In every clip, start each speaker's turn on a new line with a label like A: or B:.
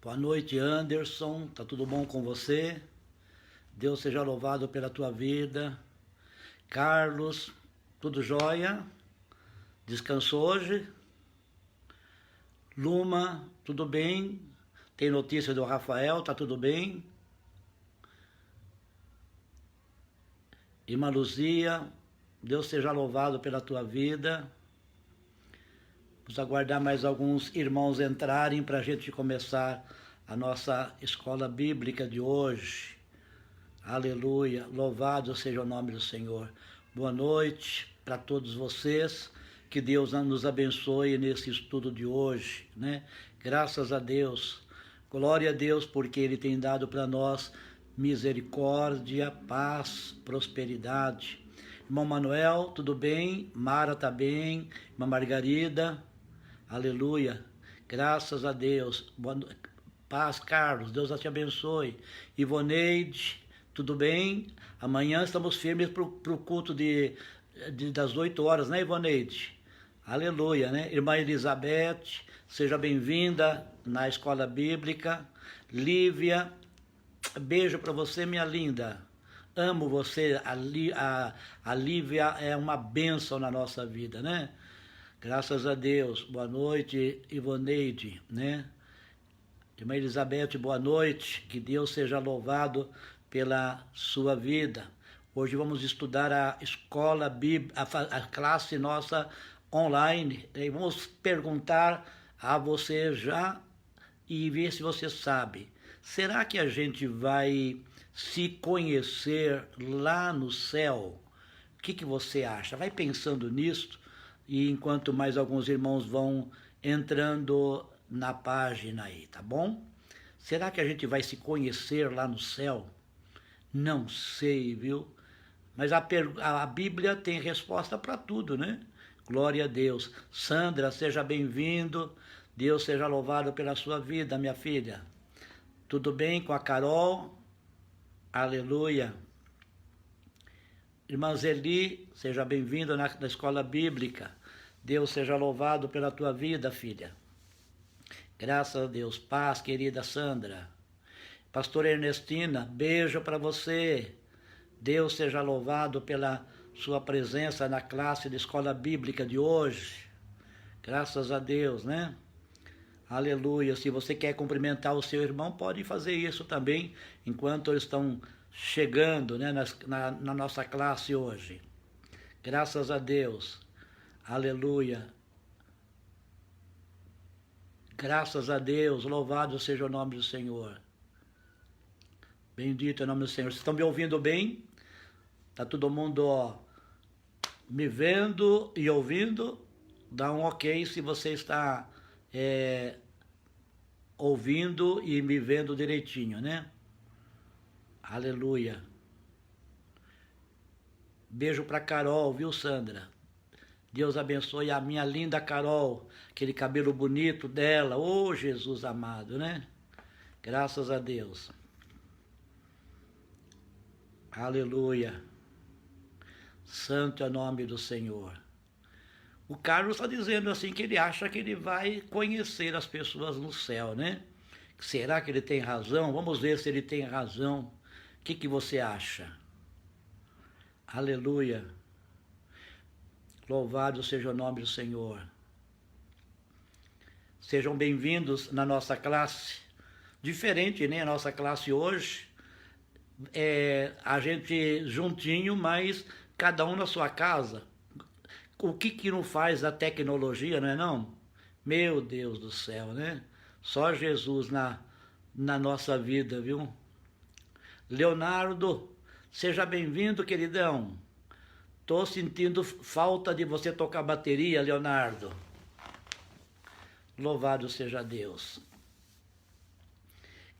A: Boa noite, Anderson. Tá tudo bom com você? Deus seja louvado pela tua vida. Carlos, tudo jóia? Descansou hoje? Luma, tudo bem? Tem notícia do Rafael, tá tudo bem? Irmã Luzia, Deus seja louvado pela tua vida. Vamos aguardar mais alguns irmãos entrarem para a gente começar a nossa escola bíblica de hoje. Aleluia, louvado seja o nome do Senhor. Boa noite para todos vocês, que Deus nos abençoe nesse estudo de hoje, né? Graças a Deus, glória a Deus, porque Ele tem dado para nós misericórdia, paz, prosperidade. Irmão Manuel, tudo bem? Mara tá bem? Irmã Margarida, aleluia, graças a Deus. Paz, Carlos, Deus te abençoe. Ivoneide, tudo bem? Amanhã estamos firmes para o culto das 8 horas, né, Ivoneide? Aleluia, né? Irmã Elizabeth, seja bem-vinda na escola bíblica. Lívia, beijo para você, minha linda. Amo você, a Lívia é uma bênção na nossa vida, né? Graças a Deus. Boa noite, Ivoneide, né? Irmã Elizabeth, boa noite. Que Deus seja louvado pela sua vida. Hoje vamos estudar a escola bíblica, a classe nossa online. E vamos perguntar a você já e ver se você sabe. Será que a gente vai se conhecer lá no céu? O que você acha? Vai pensando nisso, e enquanto mais alguns irmãos vão entrando na página aí, tá bom? Será que a gente vai se conhecer lá no céu? Não sei, viu? Mas a Bíblia tem resposta para tudo, né? Glória a Deus. Sandra, seja bem-vindo. Deus seja louvado pela sua vida, minha filha. Tudo bem com a Carol? Aleluia. Irmã Zeli, seja bem-vinda na escola bíblica. Deus seja louvado pela tua vida, filha. Graças a Deus. Paz, querida Sandra. Pastor Ernestina, beijo para você. Deus seja louvado pela sua presença na classe de escola bíblica de hoje. Graças a Deus, né? Aleluia. Se você quer cumprimentar o seu irmão, pode fazer isso também, enquanto eles estão chegando, né, na nossa classe hoje. Graças a Deus. Aleluia. Graças a Deus. Louvado seja o nome do Senhor. Bendito é o nome do Senhor. Vocês estão me ouvindo bem? Está todo mundo, ó, me vendo e ouvindo? Dá um ok se você está ouvindo e me vendo direitinho, né? Aleluia. Beijo para Carol, viu, Sandra? Deus abençoe a minha linda Carol, aquele cabelo bonito dela. Oh, Jesus amado, né? Graças a Deus. Aleluia. Santo é o nome do Senhor. O Carlos está dizendo assim que ele acha que ele vai conhecer as pessoas no céu, né? Será que ele tem razão? Vamos ver se ele tem razão. O que você acha? Aleluia. Louvado seja o nome do Senhor. Sejam bem-vindos na nossa classe. Diferente, né? A nossa classe hoje. A gente juntinho, mas cada um na sua casa. O que não faz a tecnologia, não é não? Meu Deus do céu, né? Só Jesus na nossa vida, viu? Leonardo, seja bem-vindo, queridão. Tô sentindo falta de você tocar bateria, Leonardo. Louvado seja Deus.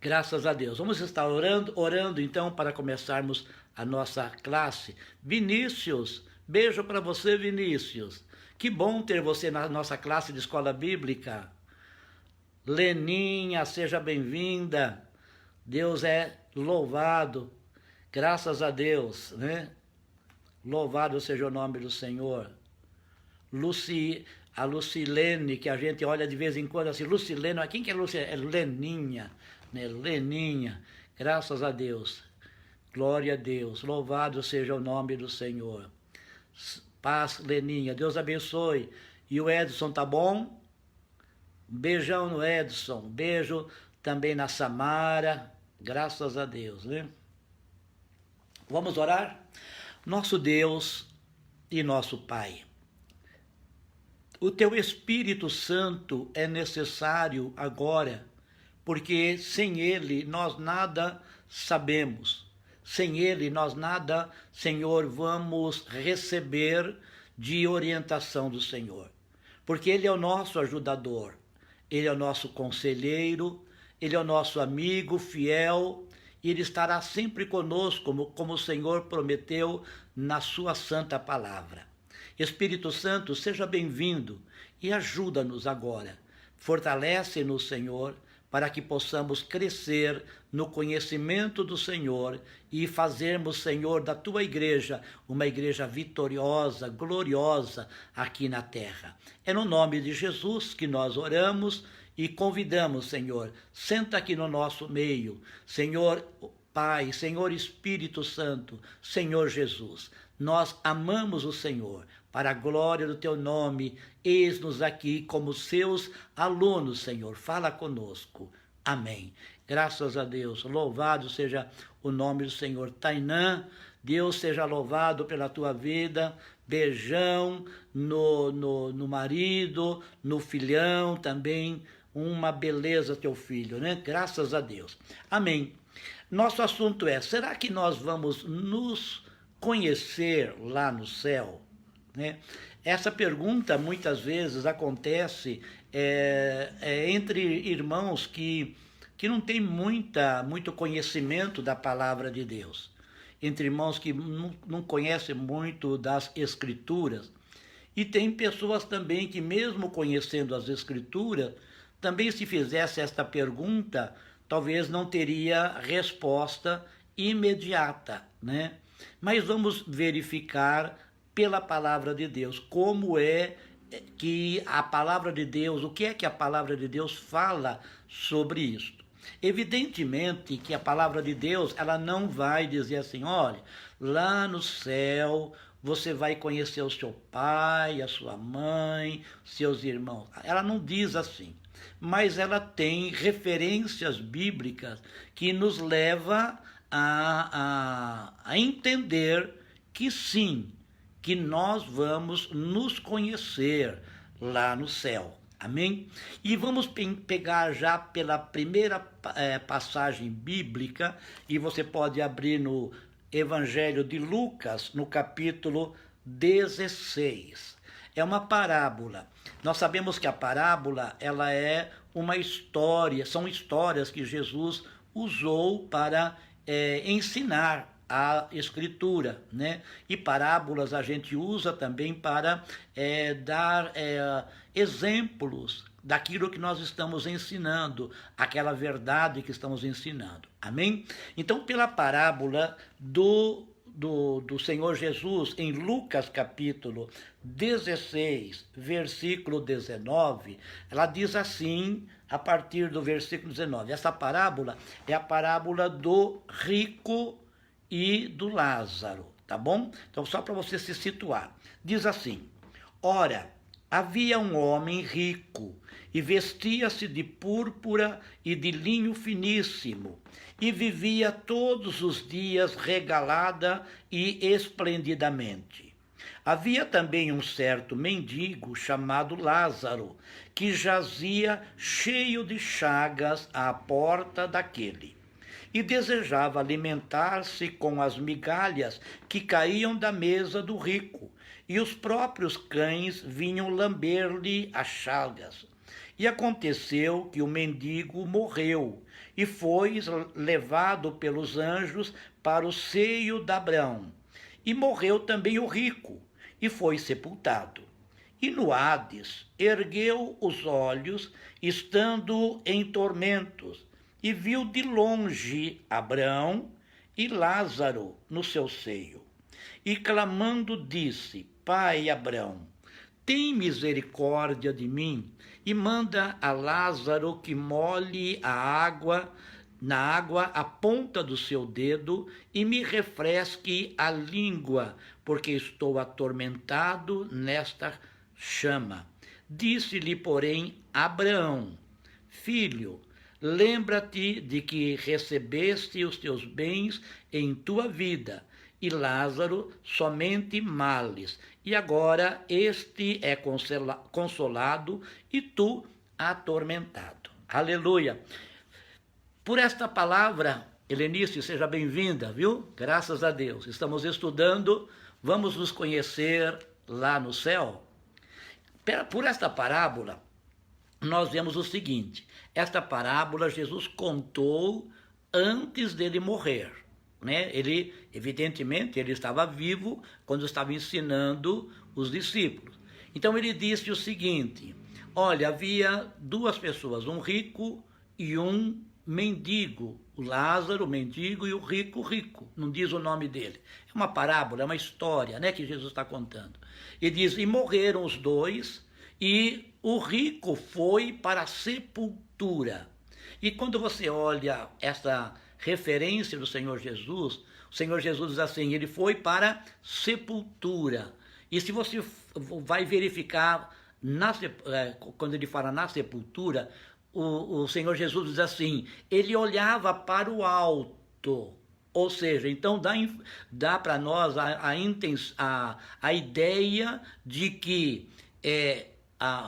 A: Graças a Deus. Vamos estar orando então para começarmos a nossa classe. Vinícius, beijo para você, Vinícius. Que bom ter você na nossa classe de escola bíblica. Leninha, seja bem-vinda. Deus é louvado. Graças a Deus, né? Louvado seja o nome do Senhor. a Lucilene, que a gente olha de vez em quando assim, Lucilene, quem que é Lucilene? É Leninha, né? Leninha, graças a Deus, glória a Deus, louvado seja o nome do Senhor. Paz, Leninha, Deus abençoe. E o Edson, tá bom? Beijão no Edson, beijo também na Samara, graças a Deus, né? Vamos orar? Nosso Deus e nosso Pai, o Teu Espírito Santo é necessário agora, porque sem Ele nós nada sabemos. Sem Ele nós nada, Senhor, vamos receber de orientação do Senhor. Porque Ele é o nosso ajudador, Ele é o nosso conselheiro, Ele é o nosso amigo fiel, e Ele estará sempre conosco, como o Senhor prometeu na sua santa palavra. Espírito Santo, seja bem-vindo e ajuda-nos agora. Fortalece-nos, Senhor, para que possamos crescer no conhecimento do Senhor e fazermos, Senhor, da Tua igreja uma igreja vitoriosa, gloriosa aqui na terra. É no nome de Jesus que nós oramos e convidamos, Senhor, senta aqui no nosso meio, Senhor Pai, Senhor Espírito Santo, Senhor Jesus. Nós amamos o Senhor, para a glória do Teu nome, eis-nos aqui como seus alunos, Senhor. Fala conosco. Amém. Graças a Deus. Louvado seja o nome do Senhor. Tainã, Deus seja louvado pela tua vida. Beijão no marido, no filhão também. Uma beleza teu filho, né? Graças a Deus. Amém. Nosso assunto é, será que nós vamos nos conhecer lá no céu? Né? Essa pergunta muitas vezes acontece entre irmãos que não têm muito conhecimento da palavra de Deus, entre irmãos que não conhecem muito das Escrituras, e tem pessoas também que mesmo conhecendo as Escrituras, também se fizesse esta pergunta, talvez não teria resposta imediata, né? Mas vamos verificar pela palavra de Deus, como é que a palavra de Deus, o que é que a palavra de Deus fala sobre isto. Evidentemente que a palavra de Deus, ela não vai dizer assim, olha, lá no céu você vai conhecer o seu pai, a sua mãe, seus irmãos. Ela não diz assim, mas ela tem referências bíblicas que nos leva a entender que sim, que nós vamos nos conhecer lá no céu. Amém? E vamos pegar já pela primeira passagem bíblica, e você pode abrir no Evangelho de Lucas, no capítulo 16. É uma parábola. Nós sabemos que a parábola, ela é uma história, são histórias que Jesus usou para ensinar a Escritura, né? E parábolas a gente usa também para dar exemplos daquilo que nós estamos ensinando, aquela verdade que estamos ensinando. Amém? Então, pela parábola do Senhor Jesus, em Lucas capítulo 16, versículo 19, ela diz assim, a partir do versículo 19, essa parábola é a parábola do rico e do Lázaro, tá bom? Então, só para você se situar. Diz assim, ora, havia um homem rico e vestia-se de púrpura e de linho finíssimo e vivia todos os dias regalada e esplendidamente. Havia também um certo mendigo chamado Lázaro, que jazia cheio de chagas à porta daquele, e desejava alimentar-se com as migalhas que caíam da mesa do rico, e os próprios cães vinham lamber-lhe as chagas. E aconteceu que o mendigo morreu, e foi levado pelos anjos para o seio de Abraão. E morreu também o rico, e foi sepultado. E no Hades ergueu os olhos, estando em tormentos, e viu de longe Abraão e Lázaro no seu seio. E clamando disse, Pai Abraão, tem misericórdia de mim e manda a Lázaro que molhe na água a ponta do seu dedo e me refresque a língua, porque estou atormentado nesta chama. Disse-lhe, porém, Abraão: Filho, lembra-te de que recebeste os teus bens em tua vida, e Lázaro somente males, e agora este é consolado e tu atormentado. Aleluia! Por esta palavra, Helenice, seja bem-vinda, viu? Graças a Deus. Estamos estudando, vamos nos conhecer lá no céu. Por esta parábola, nós vemos o seguinte: esta parábola Jesus contou antes dele morrer, né? Ele, evidentemente, ele estava vivo quando estava ensinando os discípulos. Então ele disse o seguinte: olha, havia duas pessoas, um rico e um mendigo, o Lázaro, o mendigo, e o rico, não diz o nome dele. É uma parábola, é uma história, né, que Jesus está contando. E diz, e morreram os dois, e o rico foi para a sepultura. E quando você olha essa referência do Senhor Jesus, o Senhor Jesus diz assim, ele foi para a sepultura. E se você vai verificar, quando ele fala na sepultura, o Senhor Jesus diz assim, ele olhava para o alto, ou seja, então dá para nós a ideia de que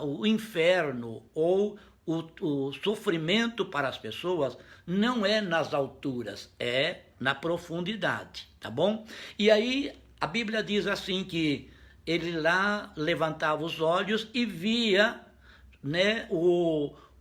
A: o inferno ou o sofrimento para as pessoas não é nas alturas, é na profundidade, tá bom? E aí a Bíblia diz assim que ele lá levantava os olhos e via, né,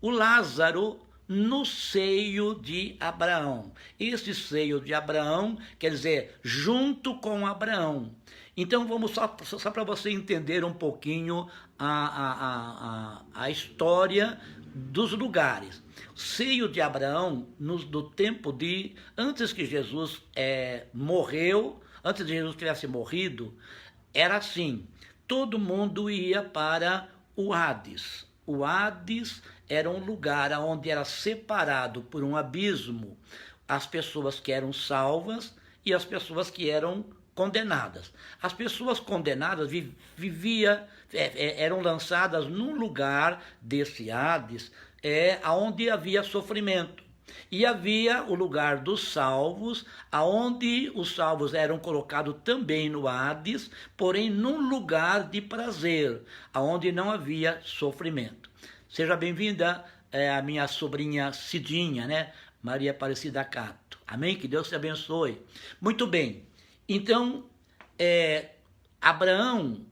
A: o Lázaro no seio de Abraão. Esse seio de Abraão quer dizer junto com Abraão. Então vamos só para você entender um pouquinho a história dos lugares. O seio de Abraão, do tempo antes que Jesus morreu, antes de Jesus tivesse morrido, era assim, todo mundo ia para o Hades. O Hades era um lugar onde era separado por um abismo as pessoas que eram salvas e as pessoas que eram condenadas. As pessoas condenadas eram lançadas num lugar desse Hades, onde havia sofrimento. E havia o lugar dos salvos, aonde os salvos eram colocados também no Hades, porém num lugar de prazer, aonde não havia sofrimento. Seja bem-vinda a minha sobrinha Cidinha, né? Maria Aparecida Cato. Amém? Que Deus te abençoe. Muito bem. Então, Abraão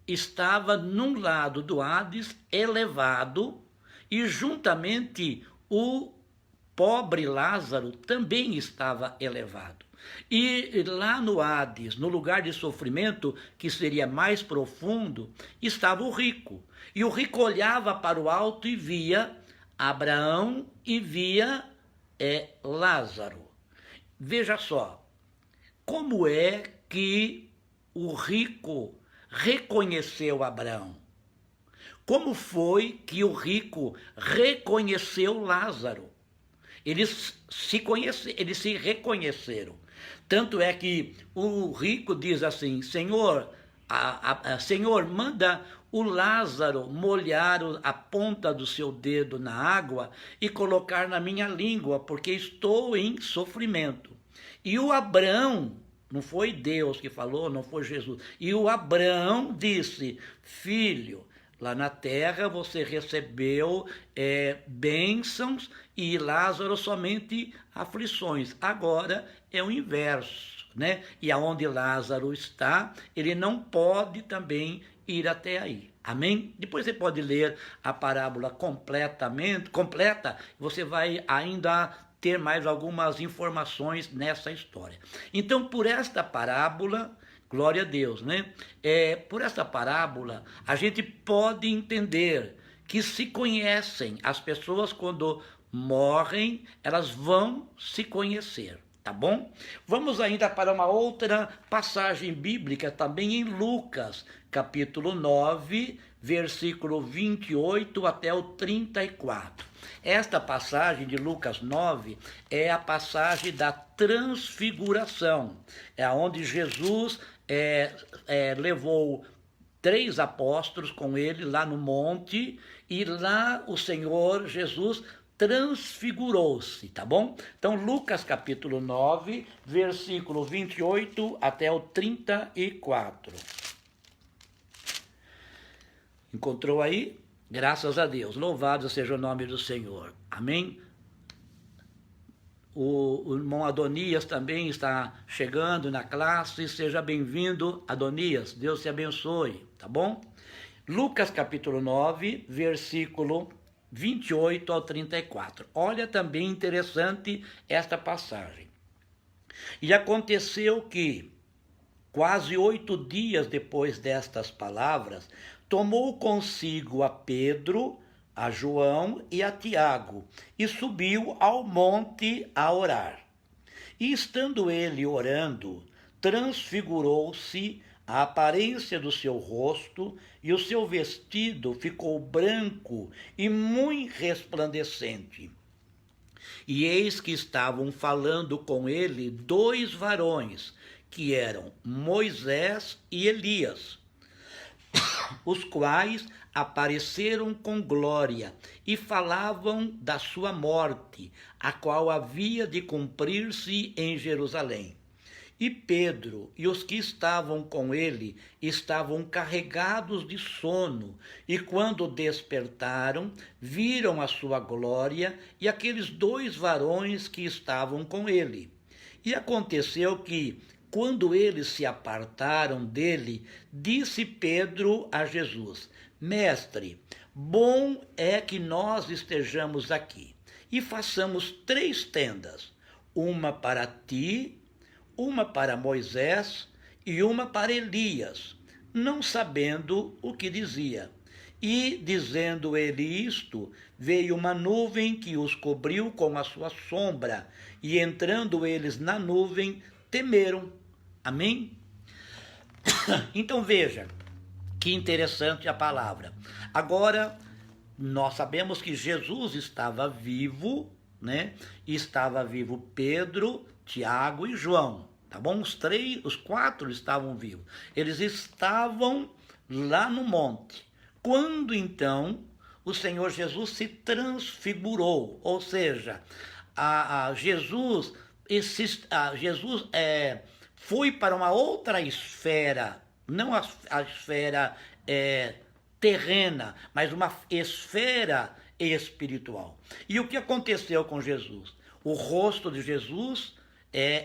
A: estava num lado do Hades elevado e juntamente o pobre Lázaro também estava elevado. E lá no Hades, no lugar de sofrimento, que seria mais profundo, estava o rico. E o rico olhava para o alto e via Abraão e via Lázaro. Veja só, como é que o rico reconheceu Abraão? Como foi que o rico reconheceu Lázaro? Eles se reconheceram. Tanto é que o rico diz assim, Senhor, Senhor, manda o Lázaro molhar a ponta do seu dedo na água e colocar na minha língua, porque estou em sofrimento. E o Abraão, não foi Deus que falou, não foi Jesus, e o Abraão disse, filho, lá na terra você recebeu bênçãos e Lázaro somente aflições. Agora é o inverso, né? E aonde Lázaro está, ele não pode também ir até aí. Amém? Depois você pode ler a parábola completa, você vai ainda ter mais algumas informações nessa história. Então, por esta parábola, glória a Deus, né? Por esta parábola, a gente pode entender que se conhecem. As pessoas, quando morrem, elas vão se conhecer, Tá bom? Vamos ainda para uma outra passagem bíblica, também em Lucas, capítulo 9, versículo 28 até o 34. Esta passagem de Lucas 9 é a passagem da transfiguração, é onde Jesus levou 3 apóstolos com ele lá no monte, e lá o Senhor Jesus transfigurou-se, tá bom? Então, Lucas capítulo 9, versículo 28 até o 34. Encontrou aí? Graças a Deus. Louvado seja o nome do Senhor. Amém? O irmão Adonias também está chegando na classe. Seja bem-vindo, Adonias. Deus te abençoe, tá bom? Lucas capítulo 9, versículo 28 ao 34. Olha também interessante esta passagem. E aconteceu que, quase 8 dias depois destas palavras, tomou consigo a Pedro, a João e a Tiago, e subiu ao monte a orar. E estando ele orando, transfigurou-se a aparência do seu rosto, e o seu vestido ficou branco e muito resplandecente. E eis que estavam falando com ele 2 varões, que eram Moisés e Elias, os quais apareceram com glória e falavam da sua morte, a qual havia de cumprir-se em Jerusalém. E Pedro e os que estavam com ele estavam carregados de sono, e quando despertaram, viram a sua glória e aqueles 2 varões que estavam com ele. E aconteceu que, quando eles se apartaram dele, disse Pedro a Jesus: Mestre, bom é que nós estejamos aqui, e façamos 3 tendas, uma para ti, uma para Moisés e uma para Elias, não sabendo o que dizia. E, dizendo ele isto, veio uma nuvem que os cobriu com a sua sombra, e entrando eles na nuvem, temeram. Amém? Então veja, que interessante a palavra. Agora, nós sabemos que Jesus estava vivo, né? Estava vivo Pedro, Tiago e João, tá bom? Os 4 estavam vivos. Eles estavam lá no monte. Quando então o Senhor Jesus se transfigurou, ou seja, Jesus foi para uma outra esfera, não a esfera terrena, mas uma esfera espiritual. E o que aconteceu com Jesus? O rosto de Jesus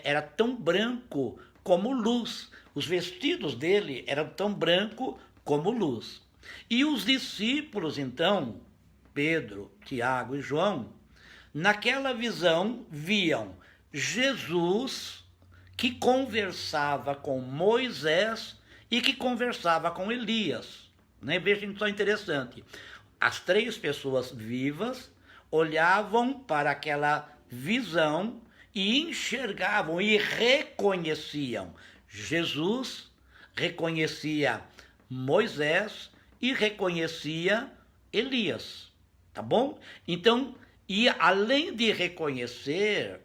A: era tão branco como luz. Os vestidos dele eram tão branco como luz. E os discípulos, então, Pedro, Tiago e João, naquela visão, viam Jesus que conversava com Moisés e que conversava com Elias. Né? Veja só interessante. As 3 pessoas vivas olhavam para aquela visão e enxergavam e reconheciam Jesus, reconhecia Moisés e reconhecia Elias, tá bom? Então, e além de reconhecer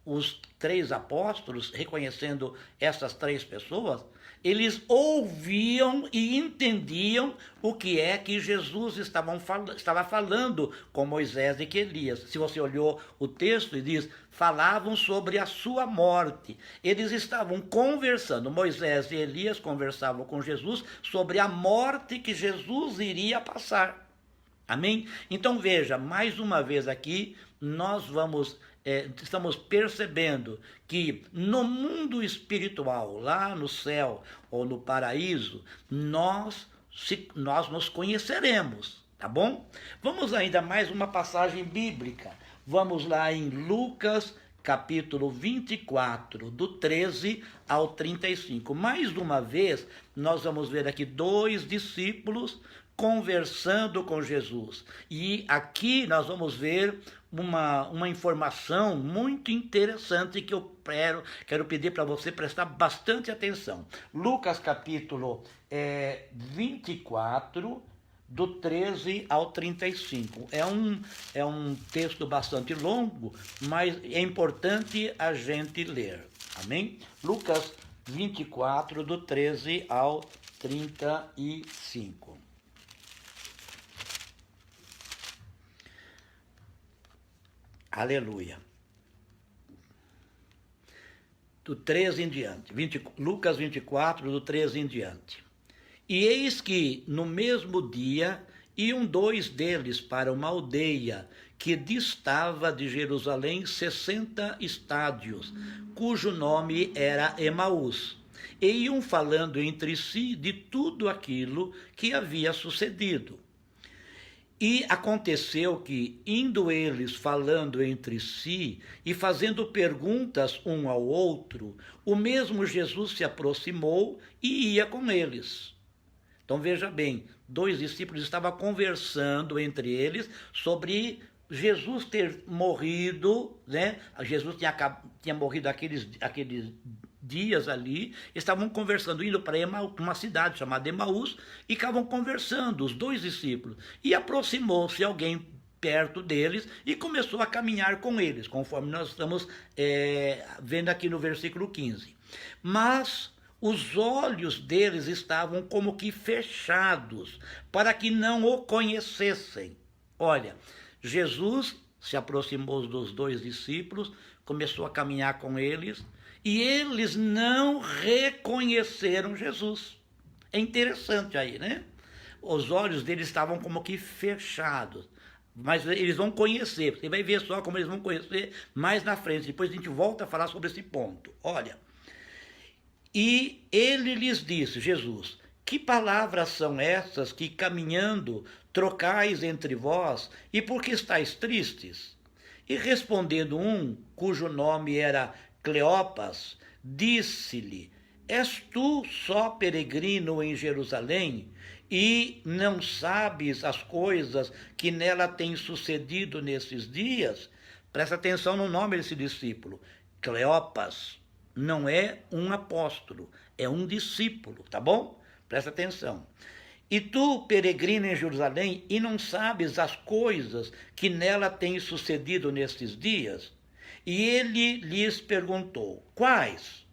A: os 3 apóstolos, reconhecendo essas 3 pessoas, eles ouviam e entendiam o que é que Jesus estava falando com Moisés e que Elias. Se você olhou o texto, ele diz, falavam sobre a sua morte. Eles estavam conversando, Moisés e Elias conversavam com Jesus sobre a morte que Jesus iria passar. Amém? Então veja, mais uma vez aqui, nós estamos percebendo que no mundo espiritual, lá no céu ou no paraíso, nós nos conheceremos, tá bom? Vamos ainda mais uma passagem bíblica. Vamos lá em Lucas, capítulo 24, do 13 ao 35. Mais uma vez, nós vamos ver aqui 2 discípulos conversando com Jesus. E aqui nós vamos ver uma informação muito interessante que eu quero pedir para você prestar bastante atenção. Lucas capítulo 24, do 13 ao 35. É um texto bastante longo, mas é importante a gente ler. Amém? Lucas 24, do 13 ao 35. Aleluia. Do 13 em diante. Lucas 24, do 13 em diante. E eis que, no mesmo dia, iam 2 deles para uma aldeia que distava de Jerusalém 60 estádios, cujo nome era Emaús. E iam falando entre si de tudo aquilo que havia sucedido. E aconteceu que, indo eles falando entre si e fazendo perguntas um ao outro, o mesmo Jesus se aproximou e ia com eles. Então veja bem, 2 discípulos estavam conversando entre eles sobre Jesus ter morrido, né? Jesus tinha morrido aqueles dias ali, estavam conversando, indo para uma cidade chamada Emaús, e estavam conversando, os 2 discípulos. E aproximou-se alguém perto deles e começou a caminhar com eles, conforme nós estamos vendo aqui no versículo 15. Mas os olhos deles estavam como que fechados, para que não o conhecessem. Olha, Jesus se aproximou dos 2 discípulos, começou a caminhar com eles, e eles não reconheceram Jesus. É interessante aí, né? Os olhos deles estavam como que fechados. Mas eles vão conhecer, você vai ver só como eles vão conhecer mais na frente. Depois a gente volta a falar sobre esse ponto. Olha, e ele lhes disse, Jesus, que palavras são essas que caminhando trocais entre vós, e por que estáis tristes? E respondendo um, cujo nome era Cleopas, disse-lhe, és tu só peregrino em Jerusalém, e não sabes as coisas que nela têm sucedido nesses dias? Presta atenção no nome desse discípulo. Cleopas não é um apóstolo, é um discípulo, tá bom? Presta atenção. E tu, peregrino em Jerusalém, e não sabes as coisas que nela têm sucedido nestes dias? E ele lhes perguntou, quais?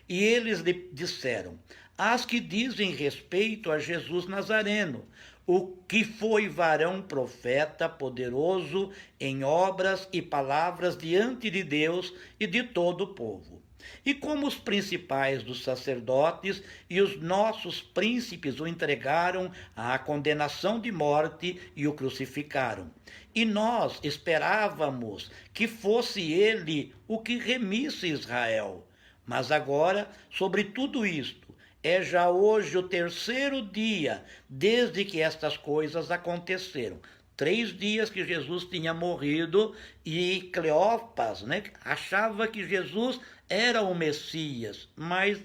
A: E eles lhe disseram, as que dizem respeito a Jesus Nazareno, o que foi varão profeta, poderoso em obras e palavras diante de Deus e de todo o povo. E como os principais dos sacerdotes e os nossos príncipes o entregaram à condenação de morte e o crucificaram. E nós esperávamos que fosse ele o que remisse Israel. Mas agora, sobre tudo isto, é já hoje o 3º dia desde que estas coisas aconteceram. 3 dias que Jesus tinha morrido e Cleopas, né, achava que Jesus era o Messias, mas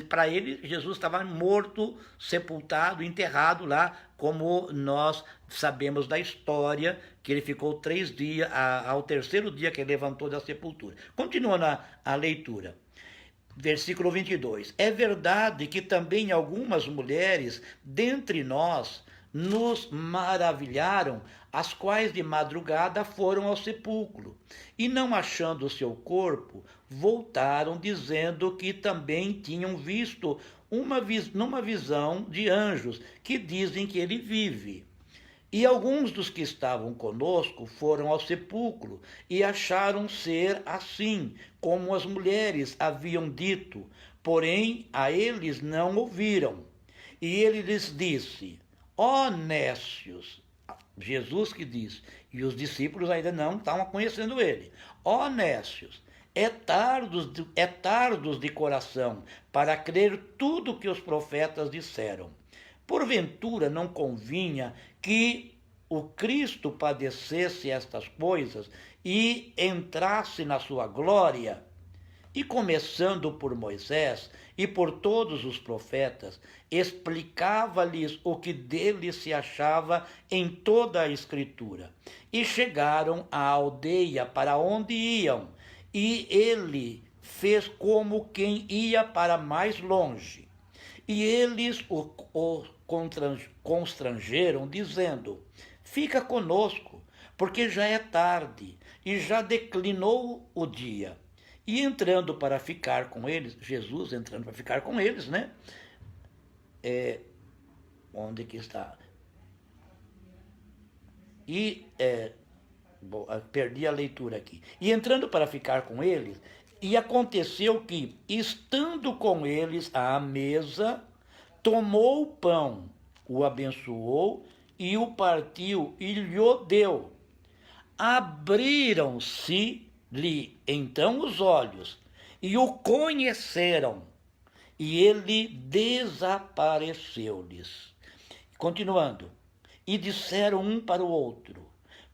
A: para ele Jesus estava morto, sepultado, enterrado lá, como nós sabemos da história, que ele ficou 3 dias, ao 3º dia que ele levantou da sepultura. Continuando a leitura. Versículo 22. É verdade que também algumas mulheres dentre nós nos maravilharam, as quais de madrugada foram ao sepulcro, e não achando o seu corpo, voltaram dizendo que também tinham visto numa visão de anjos, que dizem que ele vive. E alguns dos que estavam conosco foram ao sepulcro e acharam ser assim, como as mulheres haviam dito, porém a eles não ouviram. E ele lhes disse, ó nécios, Jesus que diz, e os discípulos ainda não estavam conhecendo ele, ó nécios, é tardos de coração para crer tudo que os profetas disseram. Porventura não convinha que o Cristo padecesse estas coisas e entrasse na sua glória? E começando por Moisés e por todos os profetas, explicava-lhes o que dele se achava em toda a Escritura. E chegaram à aldeia para onde iam, e ele fez como quem ia para mais longe. E eles o constrangeram, dizendo: fica conosco, porque já é tarde e já declinou o dia. E entrando para ficar com eles, Jesus entrando para ficar com eles, né? Onde que está? Perdi a leitura aqui. E entrando para ficar com eles, e aconteceu que, estando com eles à mesa, tomou o pão, o abençoou e o partiu e lhe deu. Abriram-se-lhe então os olhos e o conheceram, e ele desapareceu-lhes. Continuando, e disseram um para o outro: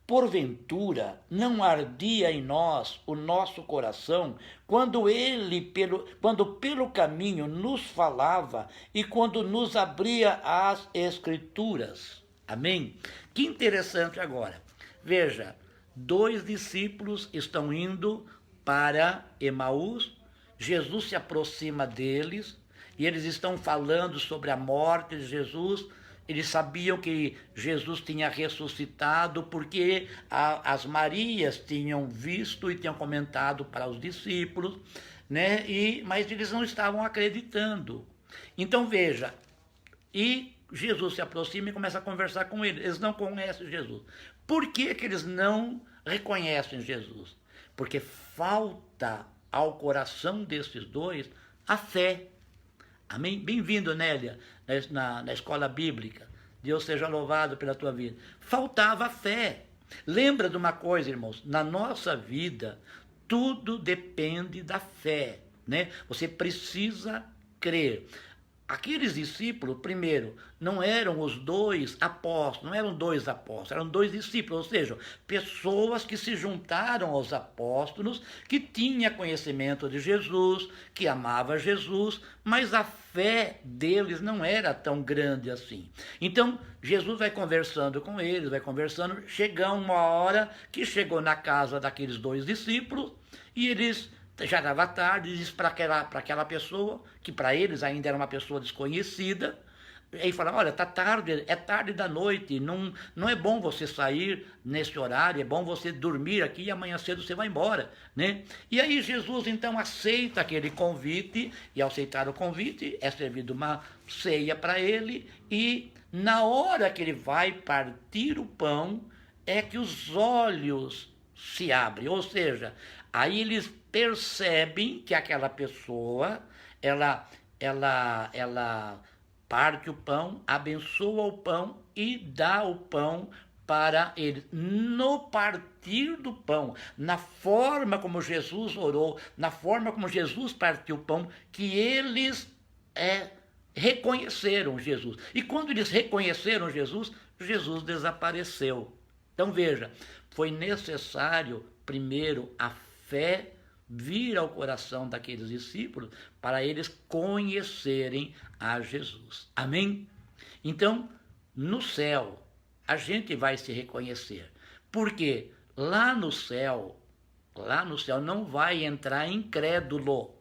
A: porventura não ardia em nós o nosso coração quando pelo caminho nos falava e quando nos abria as Escrituras? Amém? Que interessante agora. Veja, 2 discípulos estão indo para Emaús, Jesus se aproxima deles e eles estão falando sobre a morte de Jesus. Eles sabiam que Jesus tinha ressuscitado porque as Marias tinham visto e tinham comentado para os discípulos, né? Mas eles não estavam acreditando. Então veja, e Jesus se aproxima e começa a conversar com eles. Eles não conhecem Jesus. Por que eles não reconhecem Jesus? Porque falta ao coração desses dois a fé. Amém? Bem-vindo, Nélia, na escola bíblica. Deus seja louvado pela tua vida. Faltava fé. Lembra de uma coisa, irmãos? Na nossa vida, tudo depende da fé, né? Você precisa crer. Aqueles discípulos, primeiro, não eram os 2 apóstolos, não eram 2 apóstolos, eram 2 discípulos, ou seja, pessoas que se juntaram aos apóstolos, que tinham conhecimento de Jesus, que amavam Jesus, mas a fé deles não era tão grande assim. Então, Jesus vai conversando com eles, vai conversando, chega uma hora que chegou na casa daqueles 2 discípulos, e eles... já estava tarde, diz para aquela pessoa, que para eles ainda era uma pessoa desconhecida, e fala: olha, está tarde, é tarde da noite, não é bom você sair nesse horário, é bom você dormir aqui e amanhã cedo você vai embora, né? E aí Jesus então aceita aquele convite, e ao aceitar o convite é servido uma ceia para ele, e na hora que ele vai partir o pão, é que os olhos se abrem, ou seja, aí eles percebem que aquela pessoa, ela parte o pão, abençoa o pão e dá o pão para eles. No partir do pão, na forma como Jesus orou, na forma como Jesus partiu o pão, que eles reconheceram Jesus. E quando eles reconheceram Jesus, Jesus desapareceu. Então veja, foi necessário primeiro a fé vir ao coração daqueles discípulos para eles conhecerem a Jesus. Amém? Então, no céu, a gente vai se reconhecer. Porque lá no céu não vai entrar incrédulo.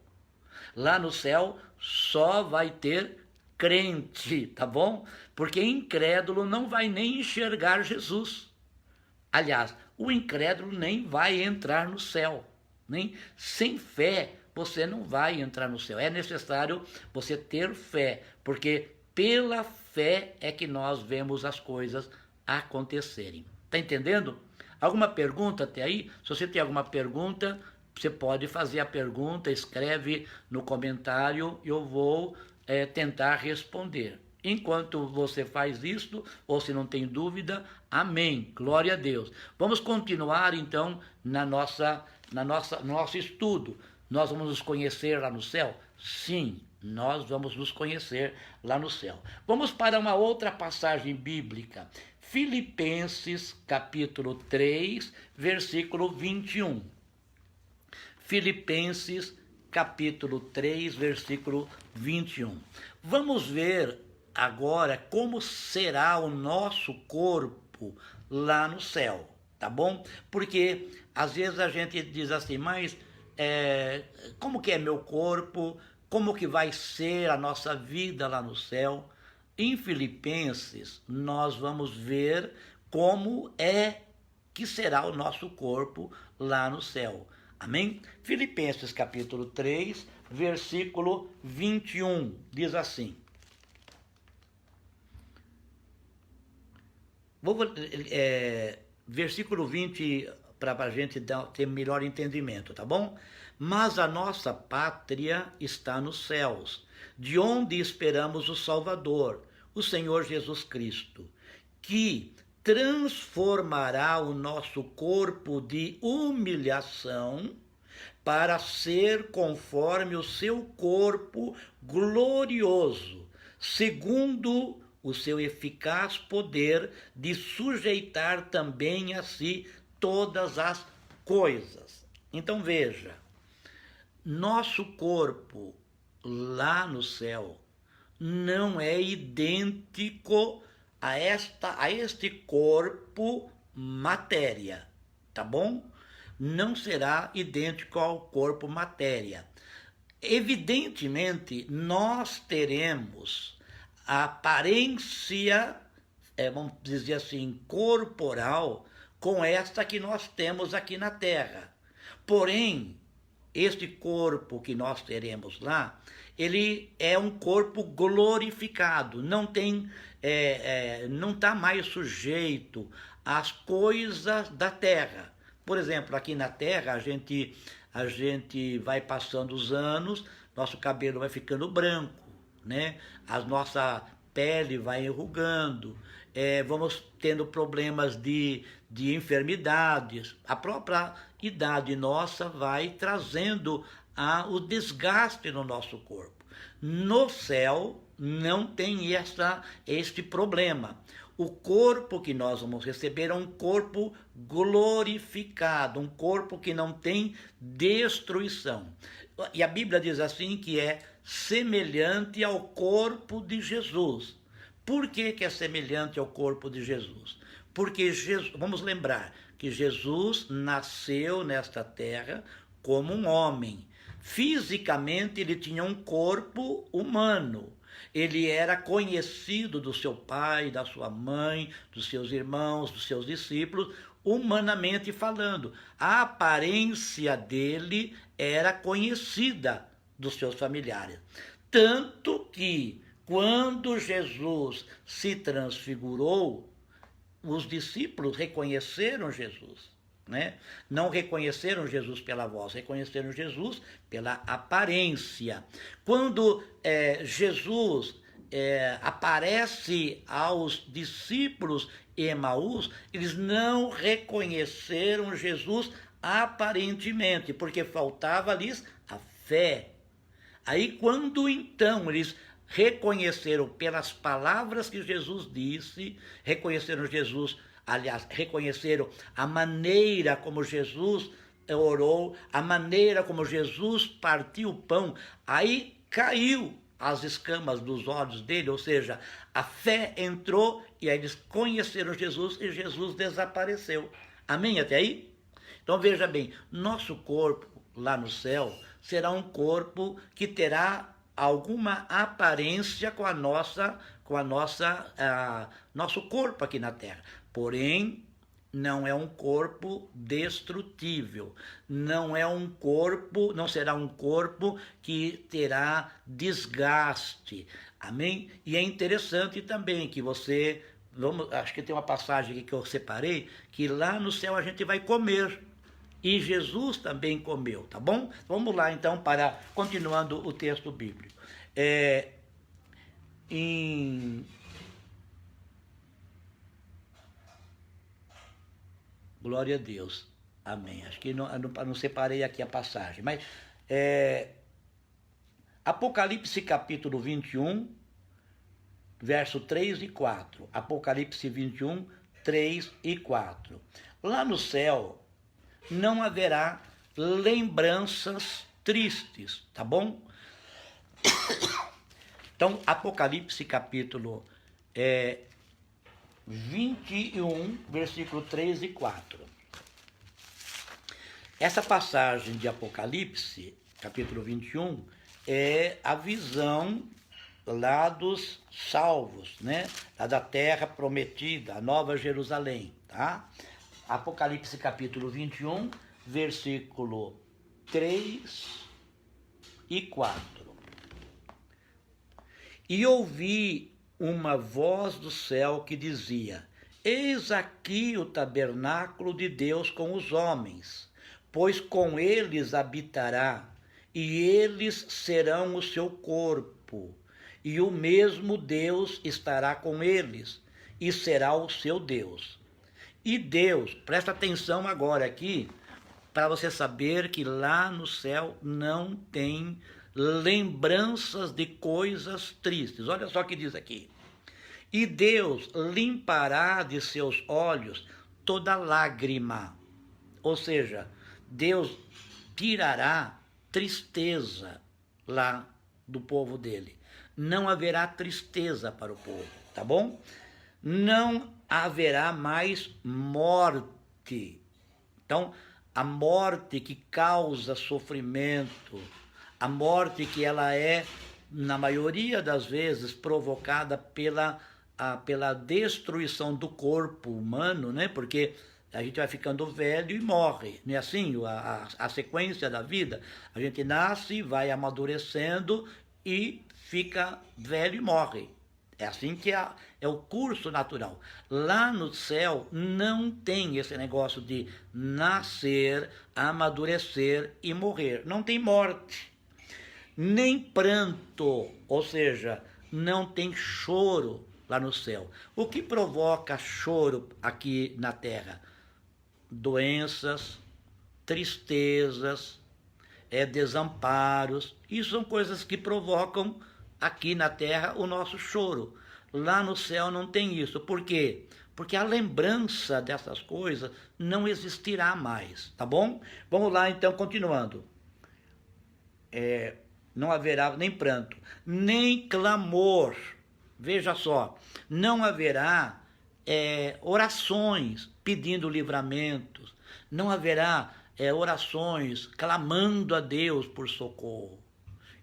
A: Lá no céu só vai ter crente, tá bom? Porque incrédulo não vai nem enxergar Jesus. Aliás, o incrédulo nem vai entrar no céu. Nem sem fé você não vai entrar no céu. É necessário você ter fé, porque pela fé é que nós vemos as coisas acontecerem. Está entendendo? Alguma pergunta até aí? Se você tem alguma pergunta, você pode fazer a pergunta, escreve no comentário e eu vou tentar responder. Enquanto você faz isso, ou se não tem dúvida, amém, glória a Deus. Vamos continuar então no nosso estudo. Nós vamos nos conhecer lá no céu? Sim, nós vamos nos conhecer lá no céu. Vamos para uma outra passagem bíblica. Filipenses capítulo 3, versículo 21. Filipenses capítulo 3, versículo 21. Vamos ver agora como será o nosso corpo lá no céu, tá bom? Porque às vezes a gente diz assim, mas como que é meu corpo? Como que vai ser a nossa vida lá no céu? Em Filipenses, nós vamos ver como é que será o nosso corpo lá no céu. Amém? Filipenses capítulo 3, versículo 21, diz assim. Versículo 20, para a gente ter melhor entendimento, tá bom? Mas a nossa pátria está nos céus, de onde esperamos o Salvador, o Senhor Jesus Cristo, que transformará o nosso corpo de humilhação para ser conforme o seu corpo glorioso, segundo o seu eficaz poder de sujeitar também a si todas as coisas. Então veja, nosso corpo lá no céu não é idêntico a este corpo matéria, tá bom? Não será idêntico ao corpo matéria. Evidentemente, nós teremos a aparência, vamos dizer assim, corporal, com esta que nós temos aqui na Terra. Porém, este corpo que nós teremos lá, ele é um corpo glorificado, não tem, não está mais sujeito às coisas da terra. Por exemplo, aqui na terra a gente vai passando os anos, nosso cabelo vai ficando branco, né? A nossa pele vai enrugando, vamos tendo problemas de enfermidades. A própria idade nossa vai trazendo o desgaste no nosso corpo. No céu não tem este problema. O corpo que nós vamos receber é um corpo glorificado, um corpo que não tem destruição. E a Bíblia diz assim que é semelhante ao corpo de Jesus. Por que é semelhante ao corpo de Jesus? Porque vamos lembrar que Jesus nasceu nesta terra como um homem. Fisicamente ele tinha um corpo humano. Ele era conhecido do seu pai, da sua mãe, dos seus irmãos, dos seus discípulos, humanamente falando. A aparência dele era conhecida dos seus familiares. Tanto que, quando Jesus se transfigurou, os discípulos reconheceram Jesus, né? Não reconheceram Jesus pela voz, reconheceram Jesus pela aparência. Quando Jesus aparece aos discípulos em Emaús, eles não reconheceram Jesus aparentemente, porque faltava-lhes a fé. Aí quando então eles reconheceram pelas palavras que Jesus disse, reconheceram Jesus, aliás, reconheceram a maneira como Jesus orou, a maneira como Jesus partiu o pão, aí caiu as escamas dos olhos dele, ou seja, a fé entrou e aí eles conheceram Jesus e Jesus desapareceu. Amém até aí? Então veja bem, nosso corpo lá no céu será um corpo que terá alguma aparência com nosso corpo aqui na Terra. Porém, não é um corpo destrutível, não será um corpo que terá desgaste. Amém? E é interessante também que acho que tem uma passagem aqui que eu separei, que lá no céu a gente vai comer. E Jesus também comeu, tá bom? Vamos lá então para continuando o texto bíblico. Glória a Deus. Amém. Acho que não separei aqui a passagem, mas Apocalipse capítulo 21, verso 3 e 4. Apocalipse 21, 3 e 4. Lá no céu não haverá lembranças tristes, tá bom? Então, Apocalipse capítulo 21, versículo 3 e 4. Essa passagem de Apocalipse, capítulo 21, é a visão lá dos salvos, né? Lá da terra prometida, a Nova Jerusalém, tá? Apocalipse capítulo 21, versículo 3 e 4. E ouvi uma voz do céu que dizia: eis aqui o tabernáculo de Deus com os homens, pois com eles habitará, e eles serão o seu corpo, e o mesmo Deus estará com eles, e será o seu Deus. E Deus, presta atenção agora aqui, para você saber que lá no céu não tem lembranças de coisas tristes. Olha só o que diz aqui. E Deus limpará de seus olhos toda lágrima. Ou seja, Deus tirará tristeza lá do povo dele. Não haverá tristeza para o povo, tá bom? Não haverá mais morte. Então, a morte que causa sofrimento, a morte que ela é, na maioria das vezes, provocada pela destruição do corpo humano, né? Porque a gente vai ficando velho e morre, não é assim? A sequência da vida, a gente nasce, vai amadurecendo e fica velho e morre. É assim que é o curso natural. Lá no céu não tem esse negócio de nascer, amadurecer e morrer. Não tem morte, nem pranto, ou seja, não tem choro lá no céu. O que provoca choro aqui na terra? Doenças, tristezas, desamparos. Isso são coisas que provocam aqui na terra o nosso choro. Lá no céu não tem isso. Por quê? Porque a lembrança dessas coisas não existirá mais, tá bom? Vamos lá então, continuando. Não haverá nem pranto, nem clamor. Veja só, não haverá orações pedindo livramentos, não haverá orações clamando a Deus por socorro.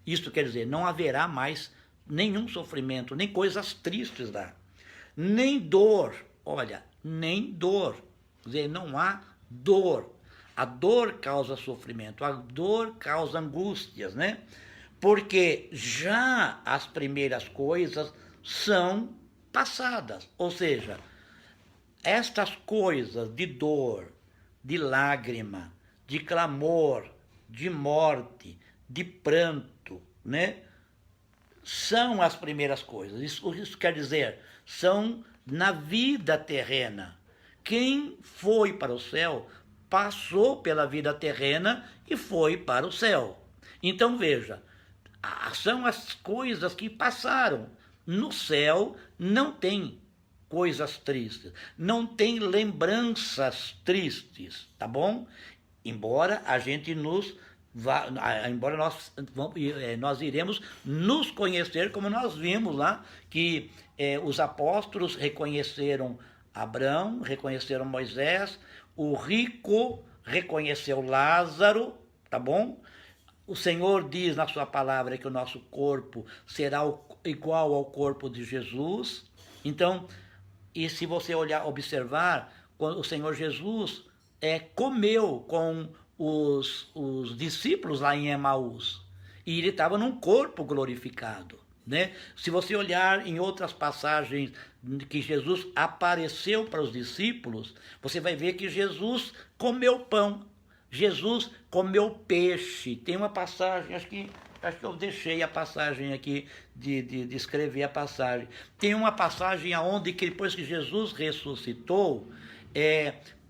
A: Isto quer dizer, não haverá mais nenhum sofrimento, nem coisas tristes lá, nem dor, olha, nem dor, quer dizer, não há dor. A dor causa sofrimento, a dor causa angústias, né? Porque já as primeiras coisas são passadas, ou seja, estas coisas de dor, de lágrima, de clamor, de morte, de pranto, né? São as primeiras coisas. Isso quer dizer, são na vida terrena. Quem foi para o céu passou pela vida terrena e foi para o céu. Então veja, são as coisas que passaram. No céu não tem coisas tristes, não tem lembranças tristes, tá bom? Embora a gente embora nós iremos nos conhecer, como nós vimos lá, que os apóstolos reconheceram Abraão, reconheceram Moisés, o rico reconheceu Lázaro, tá bom? O Senhor diz na sua palavra que o nosso corpo será igual ao corpo de Jesus. Então, e se você observar, quando o Senhor Jesus comeu com os discípulos lá em Emaús, e ele estava num corpo glorificado, né? Se você olhar em outras passagens que Jesus apareceu para os discípulos, você vai ver que Jesus comeu pão, Jesus comeu peixe. Tem uma passagem, acho que eu deixei a passagem aqui de escrever a passagem. Tem uma passagem onde que depois que Jesus ressuscitou,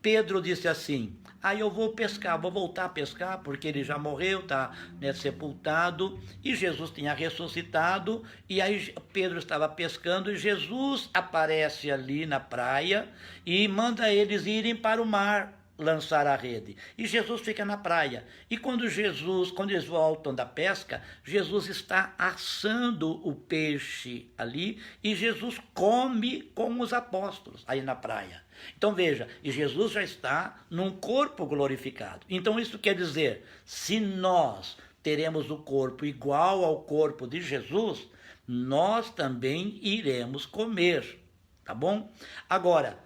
A: Pedro disse assim: eu vou pescar, vou voltar a pescar, porque ele já morreu, está sepultado, e Jesus tinha ressuscitado, e aí Pedro estava pescando, e Jesus aparece ali na praia, e manda eles irem para o mar. lançar a rede. E Jesus fica na praia. E quando eles voltam da pesca, Jesus está assando o peixe ali e Jesus come com os apóstolos aí na praia. Então veja, e Jesus já está num corpo glorificado. Então isso quer dizer, se nós teremos o corpo igual ao corpo de Jesus, nós também iremos comer, tá bom? Agora,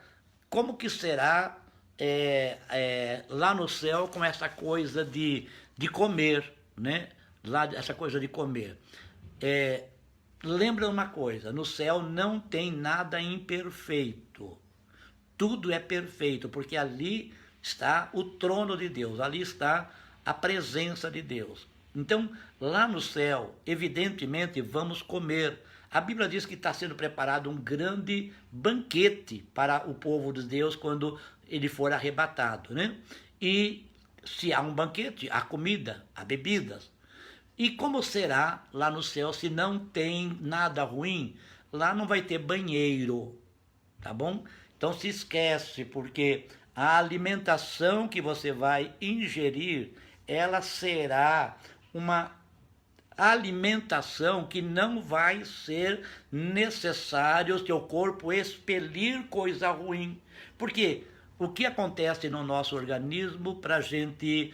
A: como que será lá no céu com essa coisa de comer, né? Lá, essa coisa de comer. Lembra uma coisa, no céu não tem nada imperfeito. Tudo é perfeito, porque ali está o trono de Deus, ali está a presença de Deus. Então, lá no céu, evidentemente, vamos comer. A Bíblia diz que está sendo preparado um grande banquete para o povo de Deus quando ele for arrebatado, né? E se há um banquete, há comida, há bebidas. E como será lá no céu se não tem nada ruim? Lá não vai ter banheiro, tá bom? Então se esquece, porque a alimentação que você vai ingerir, ela será uma alimentação que não vai ser necessário o seu corpo expelir coisa ruim. Porque o que acontece no nosso organismo para a gente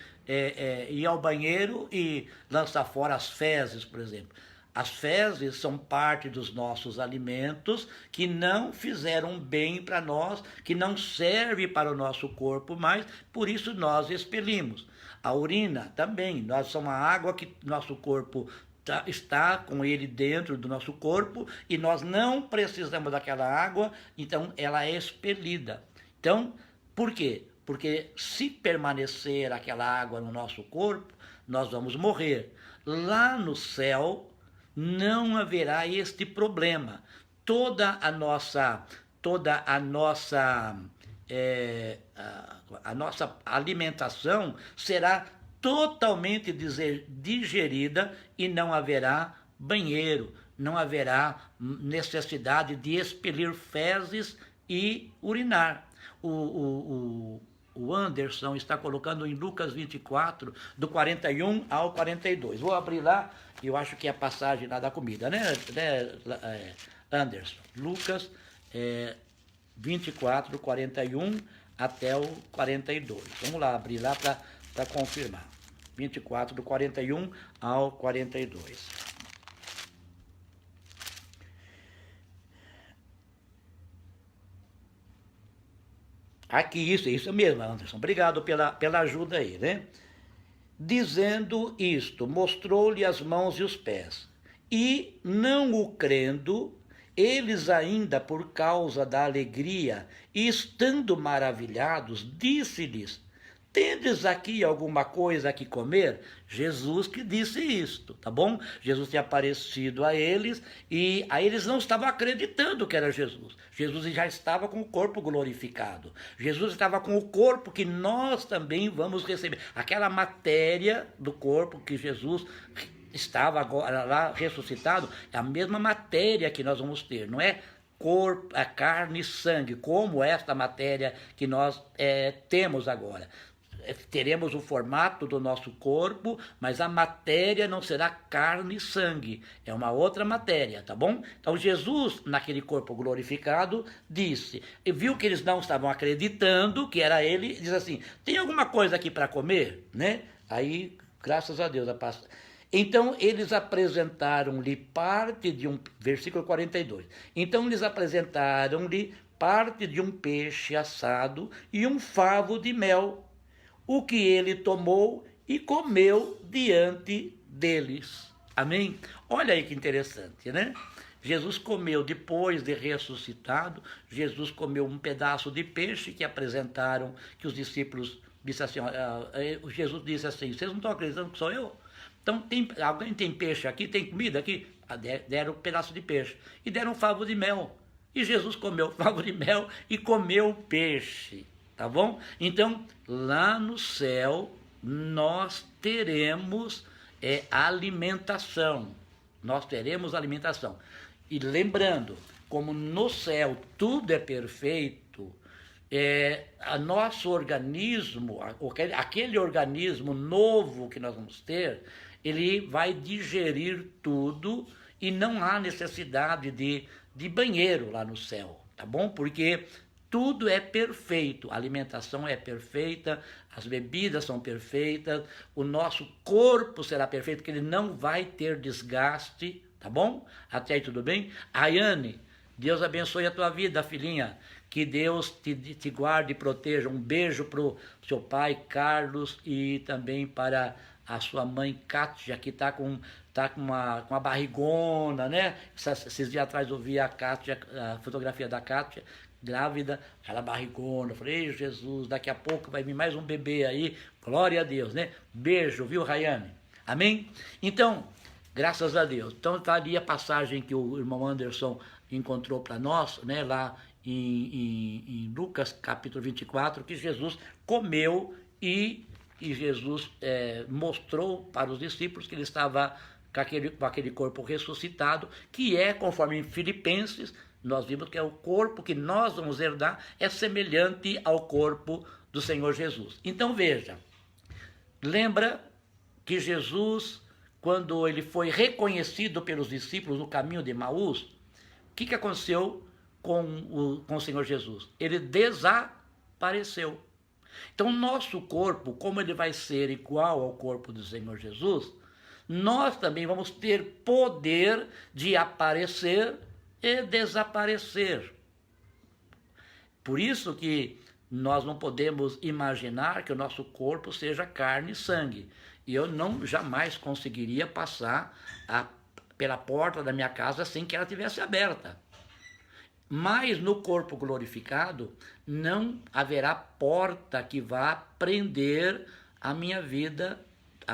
A: ir ao banheiro e lançar fora as fezes, por exemplo? As fezes são parte dos nossos alimentos que não fizeram bem para nós, que não serve para o nosso corpo mais, por isso nós expelimos. A urina também, nós somos a água que nosso corpo está com ele dentro do nosso corpo e nós não precisamos daquela água, então ela é expelida. Então, por quê? Porque se permanecer aquela água no nosso corpo, nós vamos morrer. Lá no céu não haverá este problema. Toda a nossa alimentação será totalmente digerida e não haverá banheiro, não haverá necessidade de expelir fezes e urinar. O Anderson está colocando em Lucas 24, do 41 ao 42. Vou abrir lá, eu acho que é a passagem lá da comida, né Anderson? Lucas 24, 41 até o 42. Vamos lá, abrir lá para confirmar. 24, do 41 ao 42. Aqui, isso mesmo, Anderson. Obrigado pela ajuda aí, né? Dizendo isto, mostrou-lhe as mãos e os pés. E, não o crendo, eles ainda por causa da alegria, e estando maravilhados, disse-lhes, tendes aqui alguma coisa que comer? Jesus que disse isto, tá bom? Jesus tinha aparecido a eles e a eles não estavam acreditando que era Jesus. Jesus já estava com o corpo glorificado. Jesus estava com o corpo que nós também vamos receber. Aquela matéria do corpo que Jesus estava agora lá ressuscitado, é a mesma matéria que nós vamos ter, não é? Corpo, a carne e sangue, como esta matéria que nós temos agora. Teremos o formato do nosso corpo, mas a matéria não será carne e sangue, é uma outra matéria, tá bom? Então Jesus, naquele corpo glorificado, disse, e viu que eles não estavam acreditando que era ele, diz assim, tem alguma coisa aqui para comer? Né? Aí, graças a Deus, então eles apresentaram-lhe parte de versículo 42, então eles apresentaram-lhe parte de um peixe assado e um favo de mel, o que ele tomou e comeu diante deles. Amém? Olha aí que interessante, né? Jesus comeu, depois de ressuscitado, Jesus comeu um pedaço de peixe que apresentaram, que os discípulos disseram assim, Jesus disse assim, vocês não estão acreditando que sou eu? Então, alguém tem peixe aqui, tem comida aqui? Deram um pedaço de peixe e deram um favo de mel. E Jesus comeu o favo de mel e comeu o peixe. Tá bom? Então, lá no céu, nós teremos alimentação. Nós teremos alimentação. E lembrando, como no céu tudo é perfeito, a nosso organismo, aquele organismo novo que nós vamos ter, ele vai digerir tudo e não há necessidade de banheiro lá no céu, tá bom? Porque tudo é perfeito, a alimentação é perfeita, as bebidas são perfeitas, o nosso corpo será perfeito, porque ele não vai ter desgaste, tá bom? Até aí tudo bem? Ayane, Deus abençoe a tua vida, filhinha, que Deus te guarde e proteja. Um beijo para o seu pai, Carlos, e também para a sua mãe, Kátia, que está com uma barrigona, né? Esses dias atrás eu vi a fotografia da Kátia, grávida, aquela barrigona. Eu falei, ei, Jesus, daqui a pouco vai vir mais um bebê aí, glória a Deus, né? Beijo, viu, Rayane? Amém? Então, graças a Deus. Então, está ali a passagem que o irmão Anderson encontrou para nós, né? Lá em Lucas, capítulo 24, que Jesus comeu e Jesus mostrou para os discípulos que ele estava com aquele corpo ressuscitado, que é, conforme em Filipenses, nós vimos que é o corpo que nós vamos herdar, é semelhante ao corpo do Senhor Jesus. Então veja, lembra que Jesus, quando ele foi reconhecido pelos discípulos no caminho de Emaús, o que aconteceu com o Senhor Jesus? Ele desapareceu. Então, nosso corpo, como ele vai ser igual ao corpo do Senhor Jesus, nós também vamos ter poder de aparecer e desaparecer. Por isso que nós não podemos imaginar que o nosso corpo seja carne e sangue. E eu jamais conseguiria passar pela porta da minha casa sem que ela estivesse aberta. Mas no corpo glorificado não haverá porta que vá prender a minha vida,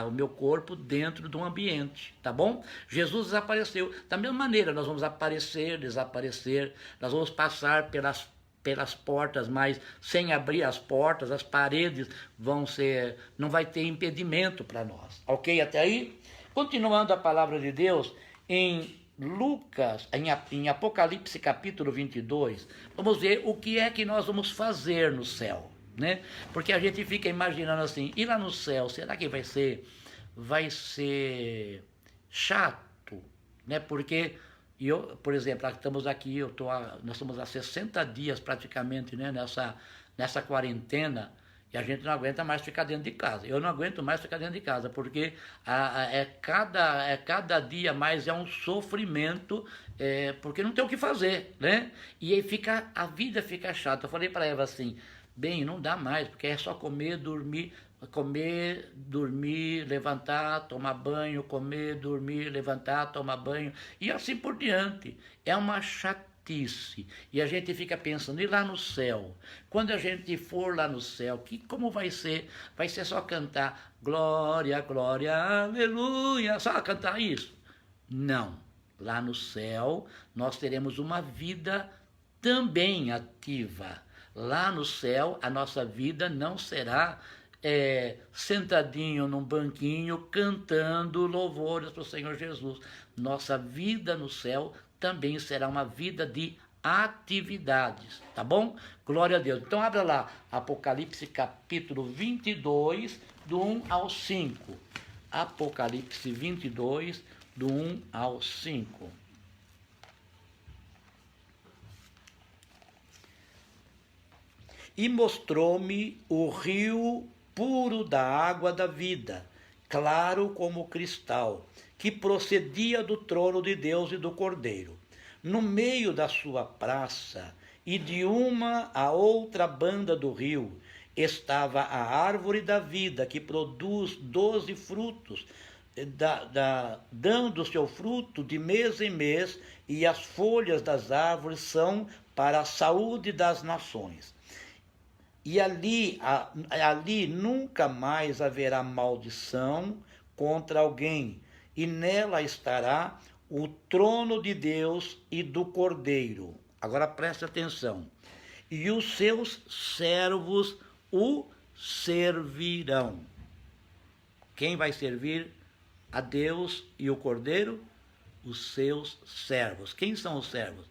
A: o meu corpo dentro de um ambiente, tá bom? Jesus desapareceu. Da mesma maneira, nós vamos aparecer, desaparecer, nós vamos passar pelas portas, mas sem abrir as portas, as paredes não vai ter impedimento para nós, ok? Até aí? Continuando a palavra de Deus, em Lucas, em Apocalipse capítulo 22, vamos ver o que é que nós vamos fazer no céu, né? Porque a gente fica imaginando assim, e lá no céu, será que vai ser chato, né? Porque por exemplo, estamos aqui, nós estamos há 60 dias praticamente, né, nessa quarentena, e a gente não aguenta mais ficar dentro de casa. Eu não aguento mais ficar dentro de casa, porque cada dia mais é um sofrimento, porque não tem o que fazer, né? E aí a vida fica chata. Eu falei para Eva assim, bem, não dá mais, porque é só comer, dormir, levantar, tomar banho, comer, dormir, levantar, tomar banho, e assim por diante. É uma chatice. E a gente fica pensando, e lá no céu? Quando a gente for lá no céu, como vai ser? Vai ser só cantar glória, glória, aleluia, só cantar isso? Não. Lá no céu, nós teremos uma vida também ativa. Lá no céu, a nossa vida não será sentadinho num banquinho, cantando louvores para o Senhor Jesus. Nossa vida no céu também será uma vida de atividades, tá bom? Glória a Deus. Então, abra lá, Apocalipse capítulo 22, do 1 ao 5. Apocalipse 22, do 1 ao 5. E mostrou-me o rio puro da água da vida, claro como cristal, que procedia do trono de Deus e do Cordeiro. No meio da sua praça, e de uma a outra banda do rio, estava a árvore da vida, que produz 12 frutos, dando seu fruto de mês em mês, e as folhas das árvores são para a saúde das nações. E ali nunca mais haverá maldição contra alguém, e nela estará o trono de Deus e do Cordeiro. Agora preste atenção. E os seus servos o servirão. Quem vai servir a Deus e o Cordeiro? Os seus servos. Quem são os servos?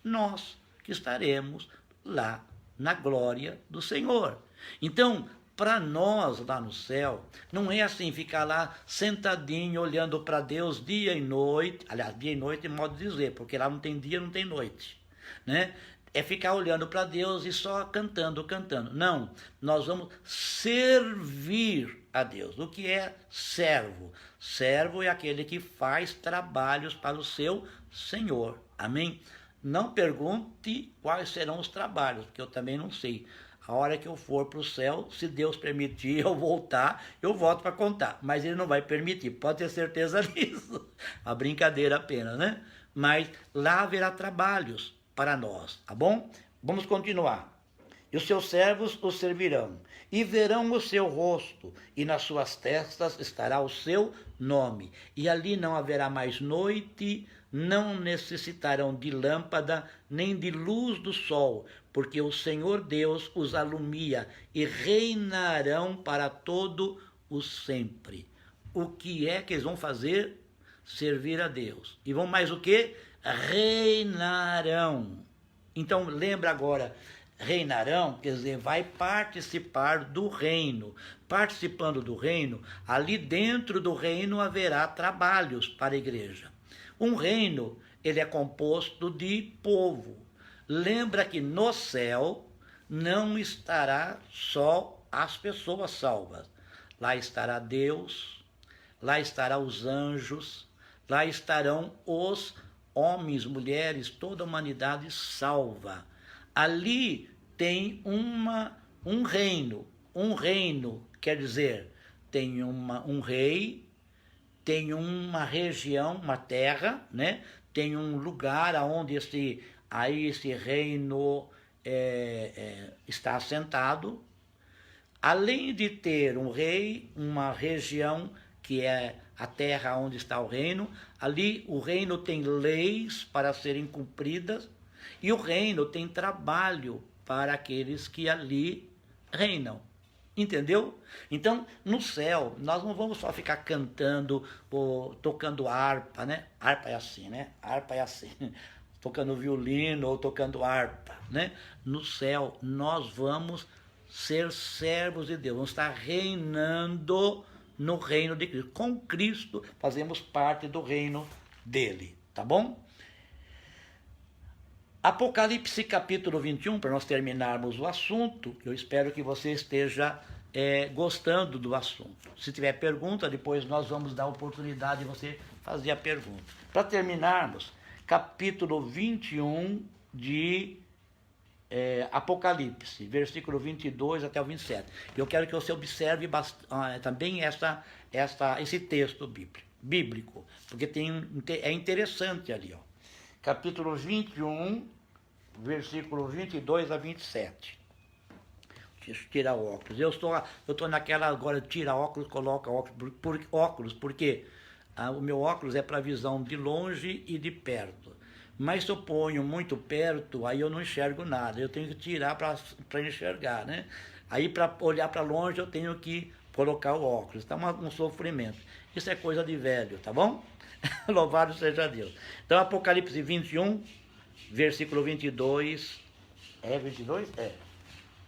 A: Nós que estaremos lá na glória do Senhor. Então, para nós lá no céu, não é assim ficar lá sentadinho olhando para Deus dia e noite, aliás, dia e noite é modo de dizer, porque lá não tem dia, não tem noite, né? É ficar olhando para Deus e só cantando, cantando. Não, nós vamos servir a Deus. O que é servo? Servo é aquele que faz trabalhos para o seu Senhor. Amém? Não pergunte quais serão os trabalhos, porque eu também não sei. A hora que eu for para o céu, se Deus permitir eu voltar, eu volto para contar. Mas Ele não vai permitir, pode ter certeza disso. A brincadeira apenas, né? Mas lá haverá trabalhos para nós, tá bom? Vamos continuar. E os seus servos os servirão, e verão o seu rosto, e nas suas testas estará o seu nome. E ali não haverá mais noite, não necessitarão de lâmpada, nem de luz do sol, porque o Senhor Deus os alumia, e reinarão para todo o sempre. O que é que eles vão fazer? Servir a Deus. E vão mais o quê? Reinarão. Então lembra agora, reinarão, quer dizer, vai participar do reino. Participando do reino, ali dentro do reino haverá trabalhos para a igreja. Um reino, ele é composto de povo. Lembra que no céu não estará só as pessoas salvas. Lá estará Deus, lá estarão os anjos, lá estarão os homens, mulheres, toda a humanidade salva. Ali tem um reino. Um reino quer dizer, tem um rei, tem uma região, uma terra, né? Tem um lugar onde esse reino está assentado. Além de ter um rei, uma região que é a terra onde está o reino, ali o reino tem leis para serem cumpridas e o reino tem trabalho para aqueles que ali reinam. Entendeu? Então, no céu, nós não vamos só ficar cantando ou tocando harpa, né? Harpa é assim, né? Harpa é assim. Tocando violino ou tocando harpa, né? No céu, nós vamos ser servos de Deus, vamos estar reinando no reino de Cristo. Com Cristo, fazemos parte do reino dele, tá bom? Apocalipse capítulo 21, para nós terminarmos o assunto, eu espero que você esteja gostando do assunto. Se tiver pergunta, depois nós vamos dar a oportunidade de você fazer a pergunta. Para terminarmos, capítulo 21 de Apocalipse, versículo 22 até o 27. Eu quero que você observe também esse texto bíblico, porque é interessante ali, ó. Capítulo 21, versículo 22 a 27. Deixa eu tirar o óculos. Eu estou naquela agora, tira óculos, coloca óculos, porque o meu óculos é para visão de longe e de perto. Mas se eu ponho muito perto, aí eu não enxergo nada. Eu tenho que tirar para enxergar, né? Aí para olhar para longe eu tenho que colocar o óculos. Está um sofrimento. Isso é coisa de velho, tá bom? Louvado seja Deus. Então, Apocalipse 21, versículo 22. É 22? É.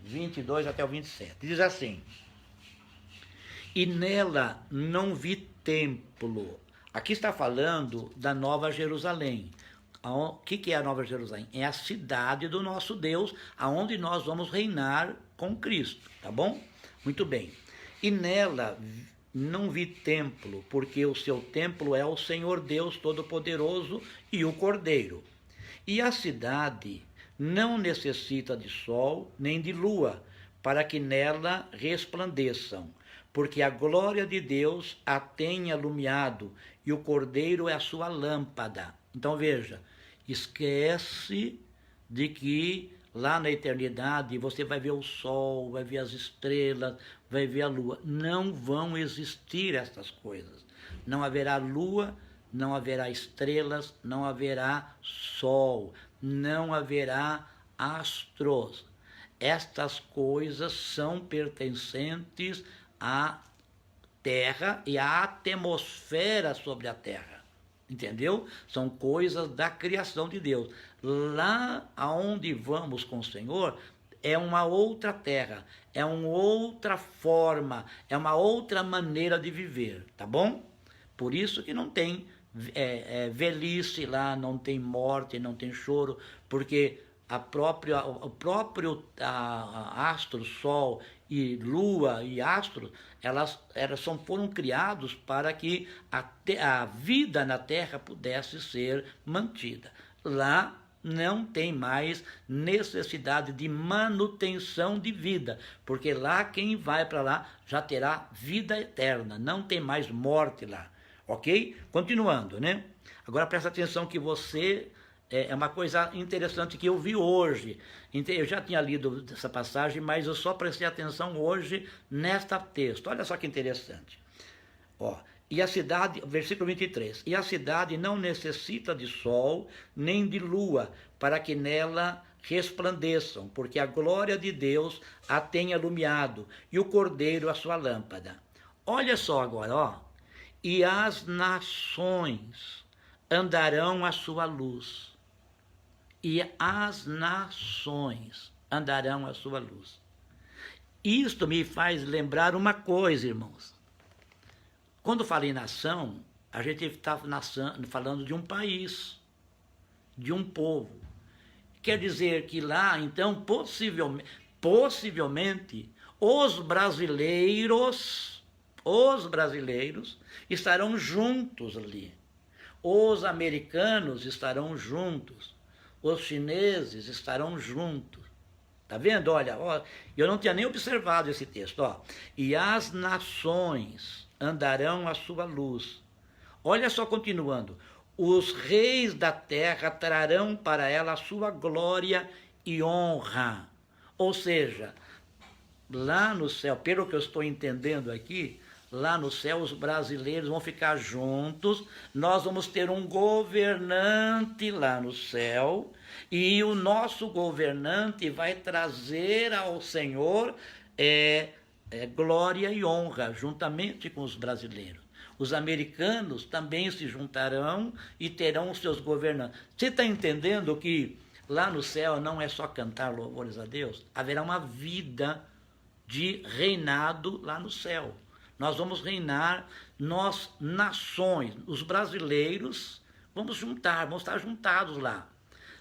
A: 22 até o 27. Diz assim: e nela não vi templo. Aqui está falando da Nova Jerusalém. O que é a Nova Jerusalém? É a cidade do nosso Deus, aonde nós vamos reinar com Cristo, tá bom? Muito bem. E nela não vi templo, porque o seu templo é o Senhor Deus Todo-Poderoso e o Cordeiro. E a cidade não necessita de sol nem de lua, para que nela resplandeçam, porque a glória de Deus a tem alumiado, e o Cordeiro é a sua lâmpada. Então veja, esquece de que lá na eternidade você vai ver o sol, vai ver as estrelas, vai ver a lua. Não vão existir essas coisas. Não haverá lua, não haverá estrelas, não haverá sol, não haverá astros. Estas coisas são pertencentes à terra e à atmosfera sobre a terra. Entendeu? São coisas da criação de Deus. Lá aonde vamos com o Senhor, é uma outra terra, é uma outra forma, é uma outra maneira de viver, tá bom? Por isso que não tem velhice lá, não tem morte, não tem choro, porque o próprio astro, sol e lua e astro, elas foram criados para que a vida na Terra pudesse ser mantida. Lá não tem mais necessidade de manutenção de vida, porque lá quem vai para lá já terá vida eterna, não tem mais morte lá, ok? Continuando, né? Agora presta atenção que você... É uma coisa interessante que eu vi hoje. Eu já tinha lido essa passagem, mas eu só prestei atenção hoje nesta texto. Olha só que interessante. Ó, e a cidade, versículo 23, e a cidade não necessita de sol nem de lua para que nela resplandeçam, porque a glória de Deus a tem alumiado e o cordeiro a sua lâmpada. Olha só agora, ó. E as nações andarão à sua luz. E as nações andarão à sua luz. Isto me faz lembrar uma coisa, irmãos. Quando falo em nação, a gente está falando de um país, de um povo. Quer dizer que lá, então, possivelmente os brasileiros estarão juntos ali. Os americanos estarão juntos. Os chineses estarão juntos. Tá vendo? Olha, ó, eu não tinha nem observado esse texto. Ó. E as nações andarão à sua luz. Olha só, continuando. Os reis da terra trarão para ela a sua glória e honra. Ou seja, lá no céu, pelo que eu estou entendendo aqui, lá no céu os brasileiros vão ficar juntos, nós vamos ter um governante lá no céu, e o nosso governante vai trazer ao Senhor glória e honra, juntamente com os brasileiros. Os americanos também se juntarão e terão os seus governantes. Você está entendendo que lá no céu não é só cantar louvores a Deus? Haverá uma vida de reinado lá no céu. Nós vamos reinar, nós, nações, os brasileiros, vamos estar juntados lá.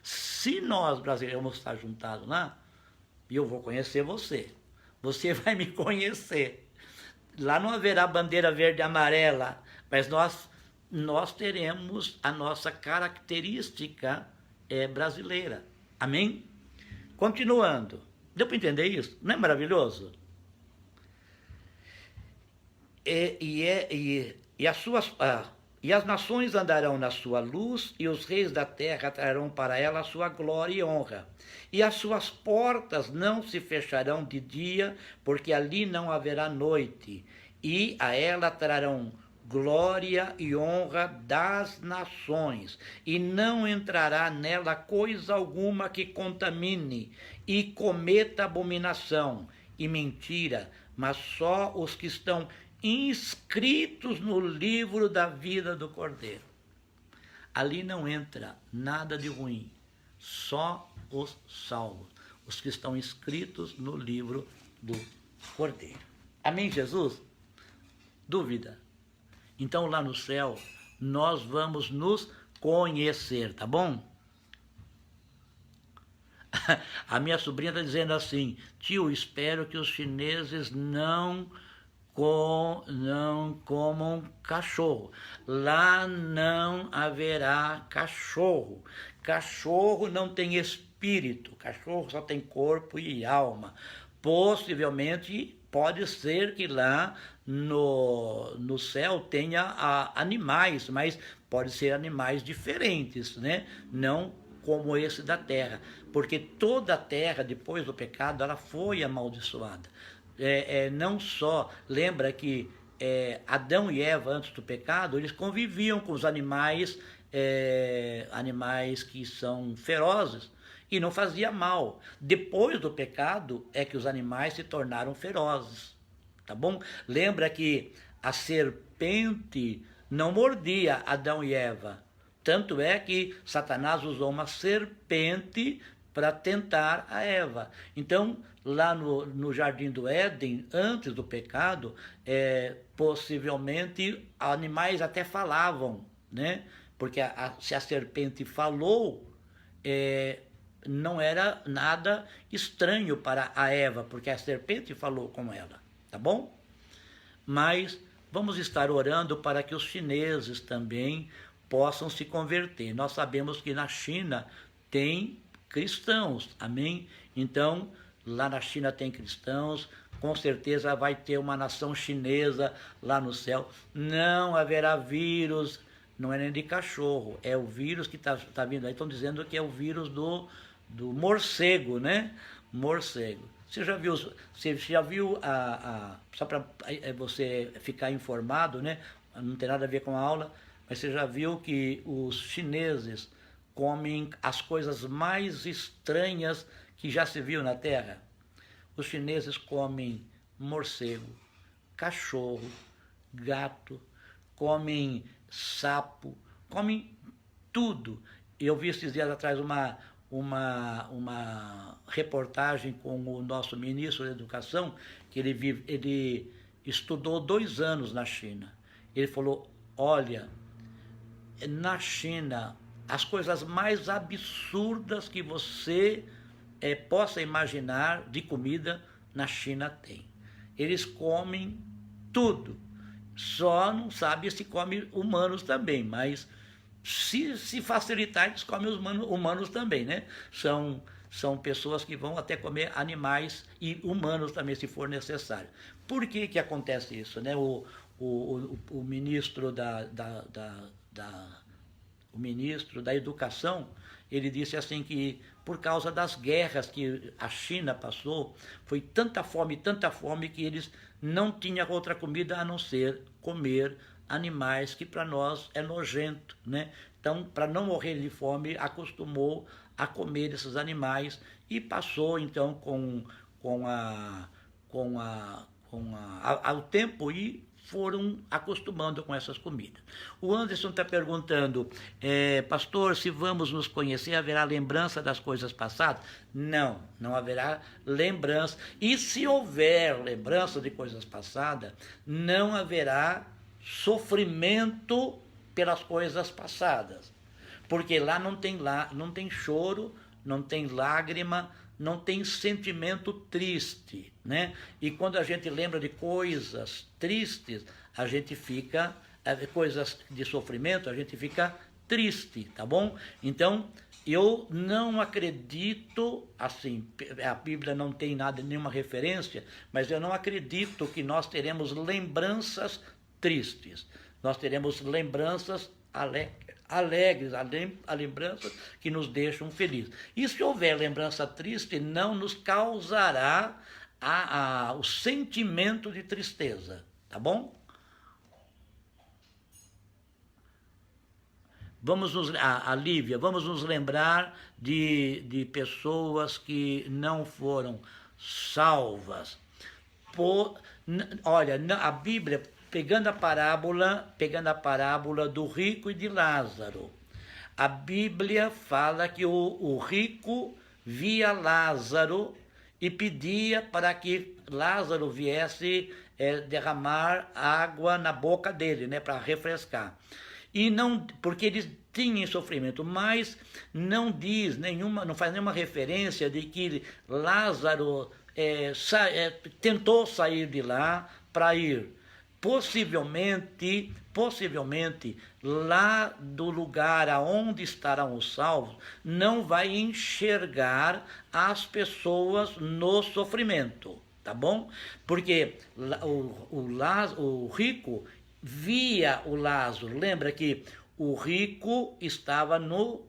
A: Se nós, brasileiros, vamos estar juntados lá, eu vou conhecer você. Você vai me conhecer. Lá não haverá bandeira verde e amarela, mas nós teremos a nossa característica brasileira. Amém? Continuando. Deu para entender isso? Não é maravilhoso? E as nações andarão na sua luz, e os reis da terra trarão para ela a sua glória e honra. E as suas portas não se fecharão de dia, porque ali não haverá noite. E a ela trarão glória e honra das nações, e não entrará nela coisa alguma que contamine e cometa abominação e mentira, mas só os que estão inscritos no livro da vida do Cordeiro. Ali não entra nada de ruim, só os salvos, os que estão inscritos no livro do Cordeiro. Amém, Jesus? Dúvida? Então lá no céu nós vamos nos conhecer, tá bom? A minha sobrinha está dizendo assim: tio, espero que os chineses não comam cachorro. Lá não haverá cachorro. Cachorro não tem espírito. Cachorro só tem corpo e alma. Possivelmente pode ser que lá no céu tenha animais, mas pode ser animais diferentes, né? Não como esse da terra, porque toda a terra depois do pecado ela foi amaldiçoada. Não só, lembra que Adão e Eva antes do pecado, eles conviviam com os animais, animais que são ferozes, e não fazia mal. Depois do pecado é que os animais se tornaram ferozes, tá bom? Lembra que a serpente não mordia Adão e Eva, tanto é que Satanás usou uma serpente para tentar a Eva. Então, lá no Jardim do Éden, antes do pecado, possivelmente animais até falavam, né? Porque se a serpente falou, não era nada estranho para a Eva, porque a serpente falou com ela, tá bom? Mas vamos estar orando para que os chineses também possam se converter. Nós sabemos que na China tem cristãos, amém? Então, lá na China tem cristãos, com certeza vai ter uma nação chinesa lá no céu. Não haverá vírus, não é nem de cachorro, é o vírus que tá vindo aí. Estão dizendo que é o vírus do morcego, né? Morcego. Você já viu só para você ficar informado, né? Não tem nada a ver com a aula, mas você já viu que os chineses comem as coisas mais estranhas que já se viu na Terra? Os chineses comem morcego, cachorro, gato, comem sapo, comem tudo. Eu vi esses dias atrás uma reportagem com o nosso ministro da Educação, que ele estudou 2 anos na China. Ele falou, olha, na China, as coisas mais absurdas que você possa imaginar de comida, na China tem. Eles comem tudo, só não sabe se come humanos também, mas se facilitar, eles comem os humanos também, né? São pessoas que vão até comer animais e humanos também, se for necessário. Por que acontece isso, né? O ministro o ministro da Educação, ele disse assim que por causa das guerras que a China passou, foi tanta fome, que eles não tinham outra comida a não ser comer animais, que para nós é nojento, né? Então, para não morrer de fome, acostumou a comer esses animais e passou então ao tempo e foram acostumando com essas comidas. O Anderson está perguntando, pastor, se vamos nos conhecer, haverá lembrança das coisas passadas? Não, não haverá lembrança. E se houver lembrança de coisas passadas, não haverá sofrimento pelas coisas passadas. Porque lá não tem choro, não tem lágrima, não tem sentimento triste, né? E quando a gente lembra de coisas tristes, a gente fica, coisas de sofrimento, a gente fica triste, tá bom? Então, eu não acredito, assim, a Bíblia não tem nenhuma referência, mas eu não acredito que nós teremos lembranças tristes. Nós teremos lembranças alegres, lembranças que nos deixam felizes. E se houver lembrança triste, não nos causará o sentimento de tristeza, tá bom? A Lívia, vamos nos lembrar de pessoas que não foram salvas. Olha, a Bíblia, pegando a parábola do rico e de Lázaro, a Bíblia fala que o rico via Lázaro e pedia para que Lázaro viesse derramar água na boca dele, né, para refrescar. E não, porque eles tinham sofrimento, mas não faz nenhuma referência de que Lázaro tentou sair de lá para ir. Possivelmente, lá do lugar aonde estarão os salvos, não vai enxergar as pessoas no sofrimento, tá bom? Porque o rico via o Lázaro. Lembra que o rico estava no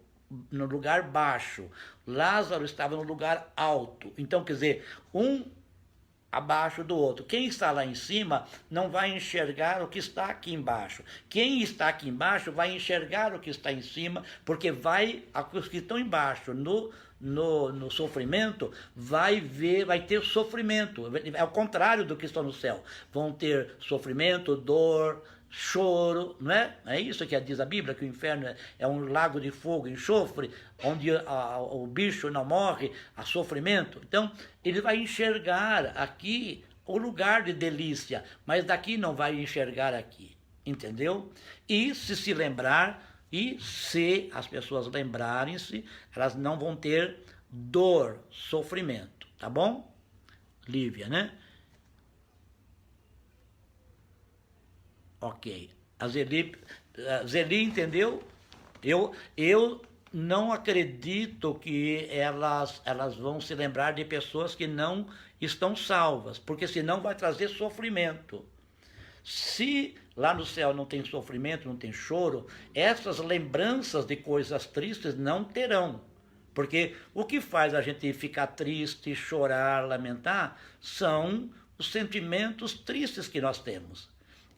A: lugar baixo, Lázaro estava no lugar alto. Então, quer dizer, um abaixo do outro. Quem está lá em cima não vai enxergar o que está aqui embaixo. Quem está aqui embaixo vai enxergar o que está em cima, porque os que estão embaixo no sofrimento vai ter sofrimento. É o contrário do que estão no céu. Vão ter sofrimento, dor, choro, não é? É isso que diz a Bíblia, que o inferno é um lago de fogo e enxofre, onde o bicho não morre, há sofrimento. Então, ele vai enxergar aqui o lugar de delícia, mas daqui não vai enxergar aqui, entendeu? E se lembrar, e se as pessoas lembrarem-se, elas não vão ter dor, sofrimento, tá bom? Lívia, né? Ok. A Zeli entendeu? Eu não acredito que elas vão se lembrar de pessoas que não estão salvas, porque senão vai trazer sofrimento. Se lá no céu não tem sofrimento, não tem choro, essas lembranças de coisas tristes não terão. Porque o que faz a gente ficar triste, chorar, lamentar, são os sentimentos tristes que nós temos.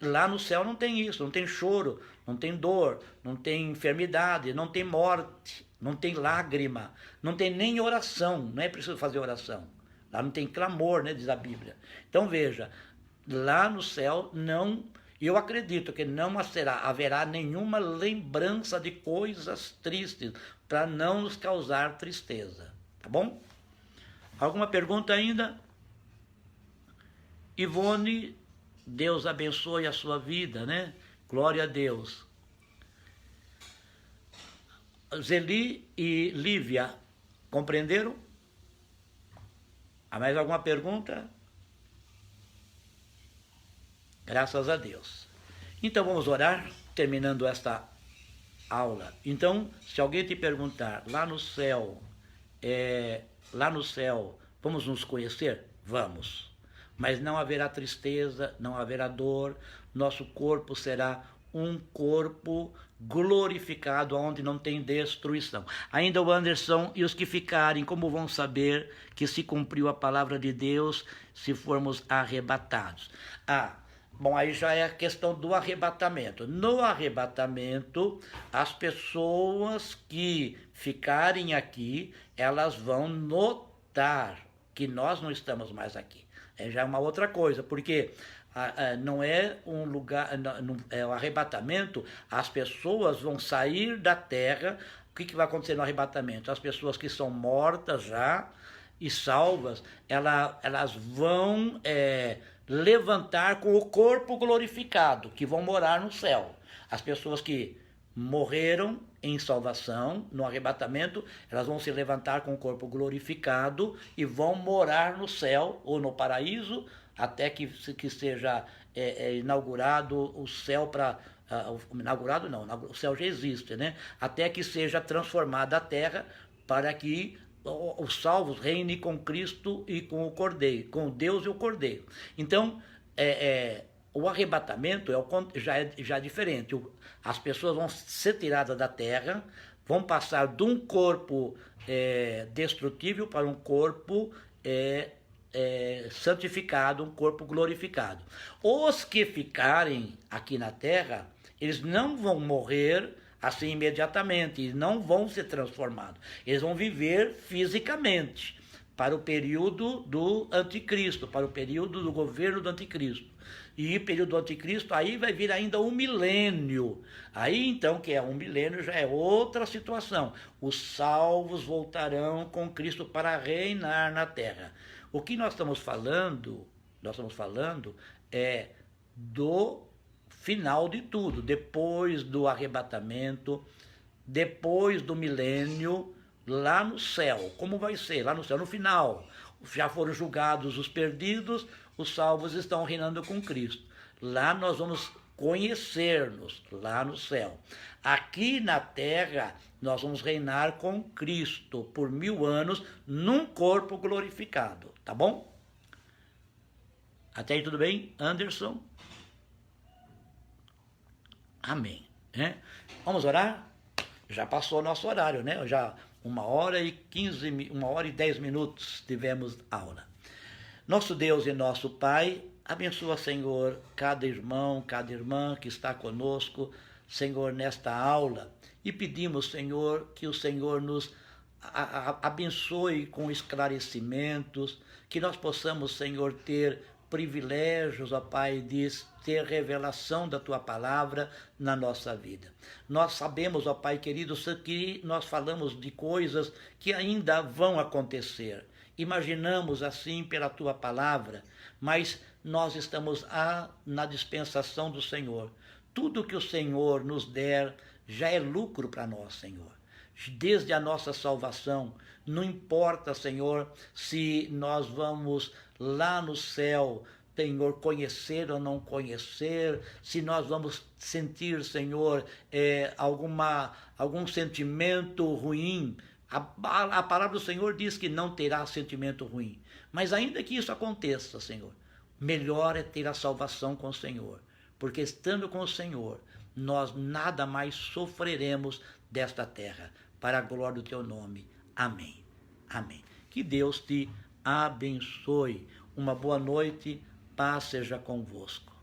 A: Lá no céu não tem isso, não tem choro, não tem dor, não tem enfermidade, não tem morte, não tem lágrima, não tem nem oração, não é preciso fazer oração. Lá não tem clamor, né, diz a Bíblia. Então veja, lá no céu não, eu acredito que não haverá nenhuma lembrança de coisas tristes para não nos causar tristeza, tá bom? Alguma pergunta ainda? Ivone, Deus abençoe a sua vida, né? Glória a Deus. Zeli e Lívia, compreenderam? Há mais alguma pergunta? Graças a Deus. Então vamos orar, terminando esta aula. Então, se alguém te perguntar, lá no céu, vamos nos conhecer? Vamos. Mas não haverá tristeza, não haverá dor, nosso corpo será um corpo glorificado, onde não tem destruição. Ainda o Anderson, e os que ficarem, como vão saber que se cumpriu a palavra de Deus, se formos arrebatados? Bom, aí já é a questão do arrebatamento. No arrebatamento, as pessoas que ficarem aqui, elas vão notar que nós não estamos mais aqui. Já é uma outra coisa, porque não é um lugar, é o arrebatamento, as pessoas vão sair da terra. O que vai acontecer no arrebatamento? As pessoas que são mortas já e salvas, elas vão levantar com o corpo glorificado, que vão morar no céu. As pessoas que morreram em salvação, no arrebatamento, elas vão se levantar com o corpo glorificado e vão morar no céu ou no paraíso, até que seja inaugurado o céu para... inaugurado não, o céu já existe, né? Até que seja transformada a terra para que os salvos reinem com Cristo e com o Cordeiro, com Deus e o Cordeiro. Então, o arrebatamento já é diferente. As pessoas vão ser tiradas da terra, vão passar de um corpo destrutível para um corpo santificado, um corpo glorificado. Os que ficarem aqui na terra, eles não vão morrer assim imediatamente, eles não vão ser transformados. Eles vão viver fisicamente para o período do anticristo, para o período do governo do anticristo. E o período do anticristo, aí vai vir ainda um milênio. Aí então, que é um milênio, já é outra situação. Os salvos voltarão com Cristo para reinar na terra. O que nós estamos falando é do final de tudo, depois do arrebatamento, depois do milênio, lá no céu. Como vai ser? Lá no céu, no final. Já foram julgados os perdidos, os salvos estão reinando com Cristo. Lá nós vamos conhecer-nos, lá no céu. Aqui na terra, nós vamos reinar com Cristo por 1000 anos, num corpo glorificado, tá bom? Até aí tudo bem, Anderson? Amém. Vamos orar? Já passou o nosso horário, né? Já 1h10 minutos tivemos aula. Nosso Deus e nosso Pai, abençoa, Senhor, cada irmão, cada irmã que está conosco, Senhor, nesta aula. E pedimos, Senhor, que o Senhor nos abençoe com esclarecimentos, que nós possamos, Senhor, ter privilégios, ó Pai, de ter revelação da Tua palavra na nossa vida. Nós sabemos, ó Pai querido, que nós falamos de coisas que ainda vão acontecer. Imaginamos assim pela Tua palavra, mas nós estamos na dispensação do Senhor. Tudo que o Senhor nos der já é lucro para nós, Senhor. Desde a nossa salvação, não importa, Senhor, se nós vamos lá no céu, Senhor, conhecer ou não conhecer, se nós vamos sentir, Senhor, algum sentimento ruim. A palavra do Senhor diz que não terá sentimento ruim. Mas ainda que isso aconteça, Senhor, melhor é ter a salvação com o Senhor. Porque estando com o Senhor, nós nada mais sofreremos desta terra, para a glória do Teu nome. Amém. Amém. Que Deus te abençoe. Uma boa noite, paz seja convosco.